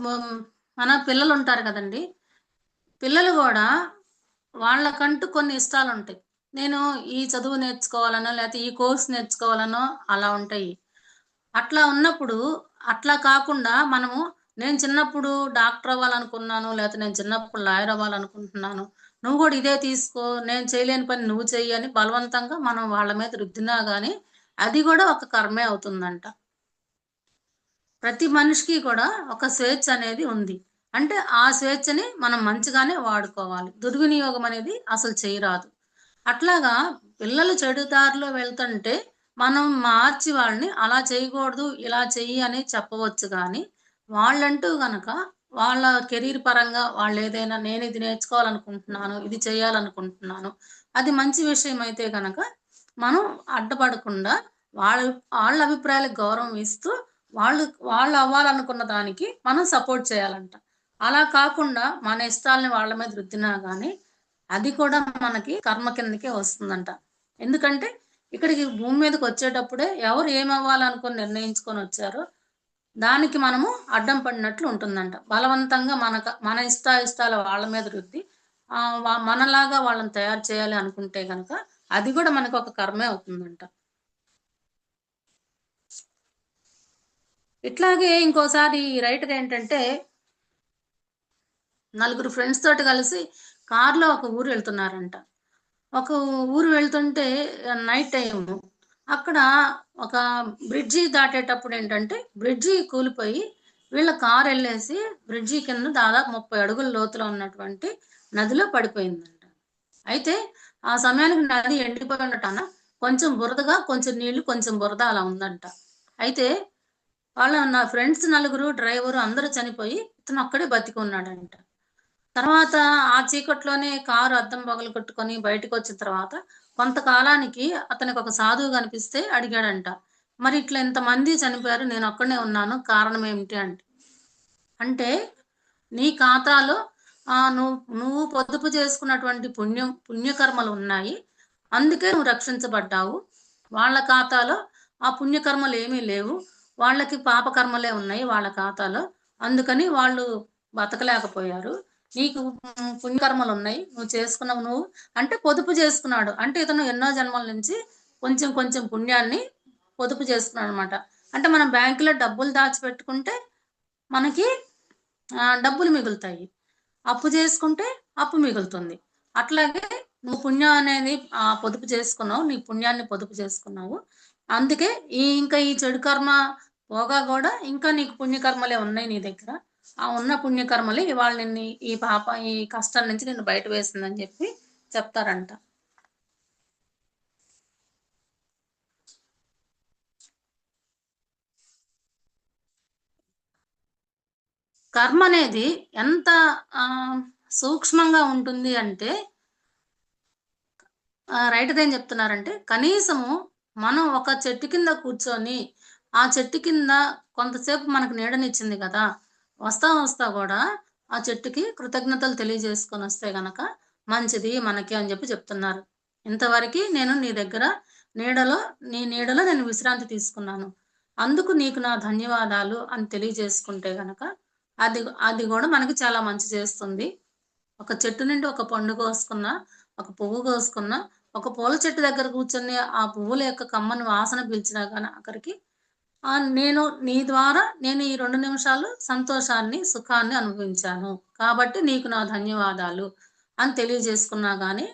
మన పిల్లలుంటారు గదండీ! పిల్లలు గూడా వాళ్ళకంటూ కొన్ని ఇష్టాలుంటాయి. నేను ఈ చదువు నేర్చుకోవాలనో, లేతే ఈ కోర్స్ నేర్చుకోవాలనో అలా ఉంటాయి. అట్లా ఉన్నప్పుడు, అట్లా కాకుండా మనము నేను చిన్నప్పుడు డాక్టర్ అవ్వాలనుకున్నాను, లేతే నేను చిన్నప్పుడు లాయర్ అవ్వాలనుకుంటున్నాను. నువ్వు గూడా ఇదే తీసుకో, నేను చేయలేని పని నువ్వు చెయ్యి అని బలవంతంగా మనం వాళ్ళ మీద రుద్దినా గాని, అది గూడా ఒక కర్మే అవుతుందంట. ప్రతి మనిషికి కూడా ఒక స్వేచ్ఛ అనేది ఉంది. అంటే ఆ స్వేచ్ఛని మనం మంచిగానే వాడుకోవాలి. దుర్వినియోగం అనేది అసలు చేయరాదు. అట్లాగా పిల్లలు చెడు దారిలో వెళ్తుంటే మనం మార్చి వాళ్ళని అలా చేయకూడదు, ఇలా చెయ్యి అని చెప్పవచ్చు గానీ, వాళ్ళంటూ గనక వాళ్ళ కెరీర్ పరంగా వాళ్ళేదైనా నేనిది నేర్చుకోవాలనుకుంటున్నాను, ఇది చేయాలనుకుంటున్నాను. అది మంచి విషయమైతే గనక మనం అడ్డుపడకుండా వాళ్ళ వాళ్ళ అభిప్రాయాలకు గౌరవం ఇస్తూ వాళ్ళు వాళ్ళు అవ్వాలనుకున్న దానికి మనం సపోర్ట్ చేయాలంట. అలా కాకుండా మన ఇష్టాల్ని వాళ్ళ మీద రుద్దినా గాని, అది కూడా మనకి కర్మ కిందకే వస్తుందంట. ఎందుకంటే, ఇక్కడికి భూమి మీదకి వచ్చేటప్పుడే ఎవరు ఏమవ్వాలనుకుని నిర్ణయించుకొని వచ్చారో దానికి మనము అడ్డం పడినట్లు ఉంటుందంట. బలవంతంగా మన ఇష్టాయిష్టాల వాళ్ళ మీద రుద్ది మనలాగా వాళ్ళని తయారు చేయాలి అనుకుంటే గనక అది కూడా మనకు ఒక కర్మే అవుతుందంట. ఇట్లాగే ఇంకోసారి రైటర్ ఏంటంటే నలుగురు ఫ్రెండ్స్ తోటి కలిసి కార్లో ఒక ఊరు వెళ్తున్నారంట. ఒక ఊరు వెళ్తుంటే నైట్ టైము అక్కడ ఒక బ్రిడ్జి దాటేటప్పుడు ఏంటంటే బ్రిడ్జి కూలిపోయి వీళ్ళ కారు వెళ్ళేసి బ్రిడ్జి కింద దాదాపు 30 అడుగుల లోతులో ఉన్నటువంటి నదిలో పడిపోయిందంట. అయితే ఆ సమయానికి నది ఎండిపోయి ఉండటాన కొంచెం బురదగా, కొంచెం నీళ్లు, కొంచెం బురద అలా ఉందంట. అయితే నా ఫ్రెండ్స్ నలుగురు, డ్రైవరు అందరూ చనిపోయి ఇతను ఒక్కడే బతికి ఉన్నాడంట. తర్వాత ఆ చీకట్లోనే కారు అద్దం పగలగొట్టుకొని బయటకొచ్చిన తర్వాత కొంతకాలానికి అతనికి ఒక సాధువు కనిపిస్తే అడిగాడంట. మరి ఇట్లా ఇంతమంది చనిపోయారు, నేనొక్కడినే ఉన్నాను. కారణం ఏమిటి అంటే నీ ఖాతాలో నువ్వు పొదుపు చేసుకున్నటువంటి పుణ్యకర్మలు ఉన్నాయి. అందుకే నువ్వు రక్షించబడ్డావు. వాళ్ళ ఖాతాలో ఆ పుణ్యకర్మలు ఏమీ లేవు. వాళ్ళకి పాపకర్మలే ఉన్నాయి వాళ్ళ ఖాతాలో. అందుకని వాళ్ళు బతకలేకపోయారు. నీకు పుణ్యకర్మలు ఉన్నాయి. నువ్వు చేసుకున్నావు అంటే పొదుపు చేసుకున్నాడు. అంటే ఇతను ఎన్నో జన్మల నుంచి కొంచెం కొంచెం పుణ్యాన్ని పొదుపు చేసుకున్నాడు అనమాట. అంటే మనం బ్యాంకులో డబ్బులు దాచిపెట్టుకుంటే మనకి డబ్బులు మిగులుతాయి. అప్పు చేసుకుంటే అప్పు మిగులుతుంది. అట్లాగే నువ్వు పుణ్యం అనేది పొదుపు చేసుకున్నావు. నీ పుణ్యాన్ని పొదుపు చేసుకున్నావు. అందుకే ఇంకా ఈ చెడు కర్మ పోగా కూడా ఇంకా నీకు పుణ్యకర్మలే ఉన్నాయి నీ దగ్గర. ఆ ఉన్న పుణ్యకర్మలే ఇవాళ నిన్ను ఈ కష్టం నుంచి నిన్ను బయట వేసిందని చెప్పి చెప్తారంట. కర్మ అనేది ఎంత సూక్ష్మంగా ఉంటుంది అంటే రైటర్ ఏం చెప్తున్నారంటే కనీసము మనం ఒక చెట్టు కింద కూర్చొని ఆ చెట్టు కింద కొంతసేపు మనకు నీడనిచ్చింది కదా, వస్తా కూడా ఆ చెట్టుకి కృతజ్ఞతలు తెలియజేసుకొని వస్తే గనక మంచిది మనకి అని చెప్పి చెప్తున్నారు. ఇంతవరకు నేను నీ దగ్గర నీ నీడలో నేను విశ్రాంతి తీసుకున్నాను, అందుకు నీకు నా ధన్యవాదాలు అని తెలియజేసుకుంటే గనక అది కూడా మనకి చాలా మంచి చేస్తుంది. ఒక చెట్టు నుండి ఒక పండు కోసుకున్నా, ఒక పువ్వు కోసుకున్నా, ఒక పూల చెట్టు దగ్గర కూర్చొని ఆ పువ్వుల యొక్క కమ్మని వాసన పీల్చినా కానీ అక్కడికి నీ ద్వారా నేను ఈ 2 నిమిషాలు సంతోషాన్ని, సుఖాన్ని అనుభవించాను. కాబట్టి నీకు నా ధన్యవాదాలు అని తెలియజేసుకున్నా కానీ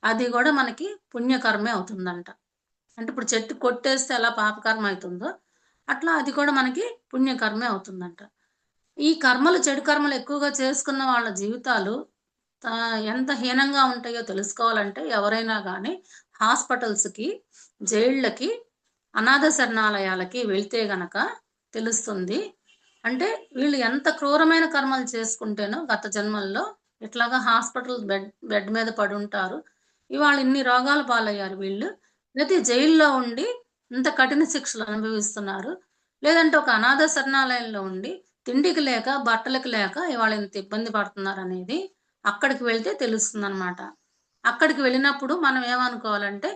అది కూడా మనకి పుణ్యకర్మే అవుతుందంట. అంటే ఇప్పుడు చెట్టు కొట్టేస్తే ఎలా పాపకర్మ అవుతుందో అట్లా అది కూడా మనకి పుణ్యకర్మే అవుతుందంట. ఈ కర్మలు, చెడు కర్మలు ఎక్కువగా చేసుకున్న వాళ్ళ జీవితాలు ఎంత హీనంగా ఉంటాయో తెలుసుకోవాలంటే ఎవరైనా కానీ హాస్పిటల్స్‌కి, జైళ్ళకి, అనాథ శరణాలయాలకి వెళ్తే గనక తెలుస్తుంది. అంటే వీళ్ళు ఎంత క్రూరమైన కర్మలు చేసుకుంటేనో గత జన్మల్లో ఇట్లాగా హాస్పిటల్ బెడ్ మీద పడుంటారు. ఇవాళ ఇన్ని రోగాల పాలయ్యారు వీళ్ళు. లేతే జైల్లో ఉండి ఇంత కఠిన శిక్షలు అనుభవిస్తున్నారు. లేదంటే ఒక అనాథ శరణాలయంలో ఉండి తిండికి లేక, బట్టలకి లేక ఇవాళ ఇంత ఇబ్బంది పడుతున్నారనేది అక్కడికి వెళ్తే తెలుస్తుందనమాట. అక్కడికి వెళ్ళినప్పుడు మనం ఏమనుకోవాలంటే,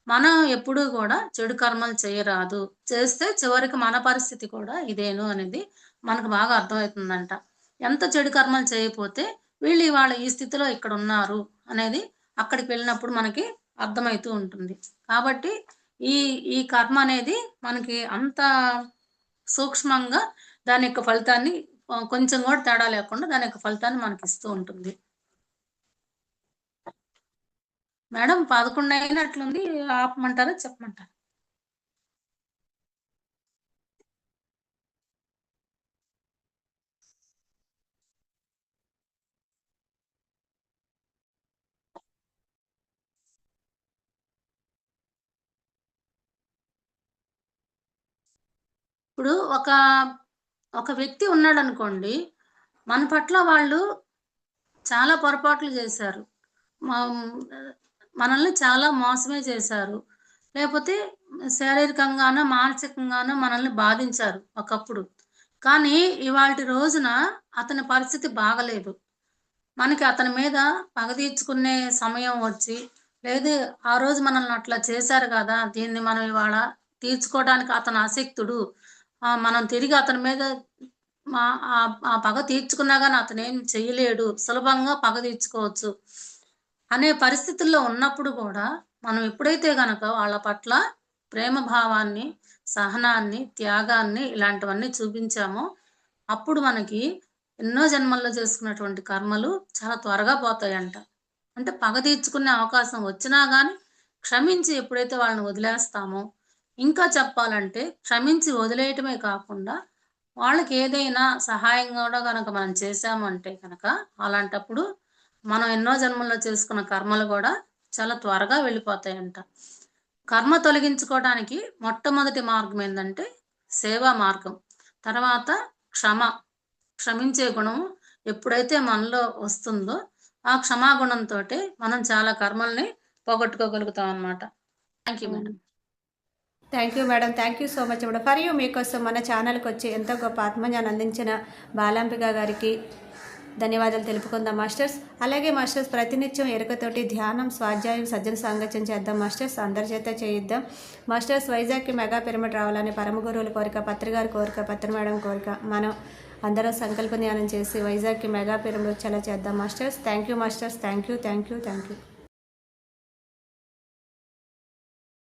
మనం ఎప్పుడూ కూడా చెడు కర్మలు చేయరాదు. చేస్తే చివరికి మన పరిస్థితి కూడా ఇదేను అనేది మనకు బాగా అర్థమవుతుందంట. ఎంత చెడు కర్మలు చేయకపోతే వీళ్ళు ఇవాళ ఈ స్థితిలో ఇక్కడున్నారు అనేది అక్కడికి వెళ్ళినప్పుడు మనకి అర్థమవుతూ ఉంటుంది. కాబట్టి ఈ ఈ కర్మ అనేది మనకి అంత సూక్ష్మంగా దాని యొక్క ఫలితాన్ని కొంచెం కూడా తేడా లేకుండా దాని యొక్క ఫలితాన్ని మనకిస్తూ ఉంటుంది. మేడం 11 అయినట్లుంది. ఆపమంటారా? చెప్పమంటారా? ఇప్పుడు ఒక వ్యక్తి ఉన్నాడనుకోండి, మన పట్ల వాళ్ళు చాలా పొరపాట్లు చేశారు. మనల్ని చాలా మోసమే చేశారు. లేపోతే శారీరకంగానో, మానసికంగానో మనల్ని బాధించారు ఒకప్పుడు. కానీ ఇవాల్టి రోజున అతని పరిస్థితి బాగలేదు. మనకి అతని మీద పగ తీర్చుకునే సమయం వచ్చి, లేదు ఆ రోజు మనల్ని అట్లా చేశారు కదా! దీన్ని మనం ఇవాళ తీర్చుకోవడానికి అతను అశక్తుడు. మనం తిరిగి అతని మీద మా ఆ పగ తీర్చుకున్నా గాని అతనేం చెయ్యలేడు. సులభంగా పగ తీర్చుకోవచ్చు అనే పరిస్థితుల్లో ఉన్నప్పుడు కూడా మనం ఎప్పుడైతే గనక వాళ్ళ పట్ల ప్రేమ భావాన్ని, సహనాన్ని, త్యాగాన్ని ఇలాంటివన్నీ చూపించామో అప్పుడు మనకి ఎన్నో జన్మల్లో చేసుకున్నటువంటి కర్మలు చాలా త్వరగా పోతాయంట. అంటే పగ తీర్చుకునే అవకాశం వచ్చినా గాని, క్షమించి ఎప్పుడైతే వాళ్ళని వదిలేస్తామో, ఇంకా చెప్పాలంటే క్షమించి వదిలేయటమే కాకుండా, వాళ్ళకేదైనా సహాయం గూడా గనక మనం చేశామంటే గనక, అలాంటప్పుడు మనం ఎన్నో జన్మల్లో చేసుకున్న కర్మలు గూడా చాలా త్వరగా వెళ్ళిపోతాయంట. కర్మ తొలగించుకోవడానికి మొట్టమొదటి మార్గం ఏందంటే, సేవా మార్గం. తర్వాత క్షమ. క్షమించే గుణం ఎప్పుడైతే మనలో వస్తుందో, ఆ క్షమాగుణంతోటే మనం చాలా కర్మల్ని పోగొట్టుకోగలుగుతాం అన్నమాట. Thank you madam. Thank you madam. Thank you so much madam. For you మీకోసం మన ఛానల్కి వచ్చి ఎంతో గొప్ప ఆత్మజ్ఞానం అందించిన బాలాంబిక గారికి ధన్యవాదాలు తెలుపుకుందాం మాస్టర్స్. అలాగే మాస్టర్స్ ప్రతినిత్యం ఎరుకతోటి ధ్యానం, స్వాధ్యాయం, సజ్జన సాంగత్యం చేద్దాం మాస్టర్స్. అందరి చేత చేయిద్దాం మాస్టర్స్. వైజాగ్కి మెగా పిరమిడ్ రావాలని పరమ గురువుల కోరిక, పత్రిగారి కోరిక, పత్రి మేడం కోరిక. మనం అందరం సంకల్ప ధ్యానం చేసి వైజాగ్కి మెగా పిరమిడ్ వచ్చేలా చేద్దాం masters. Thank you masters. Thank you.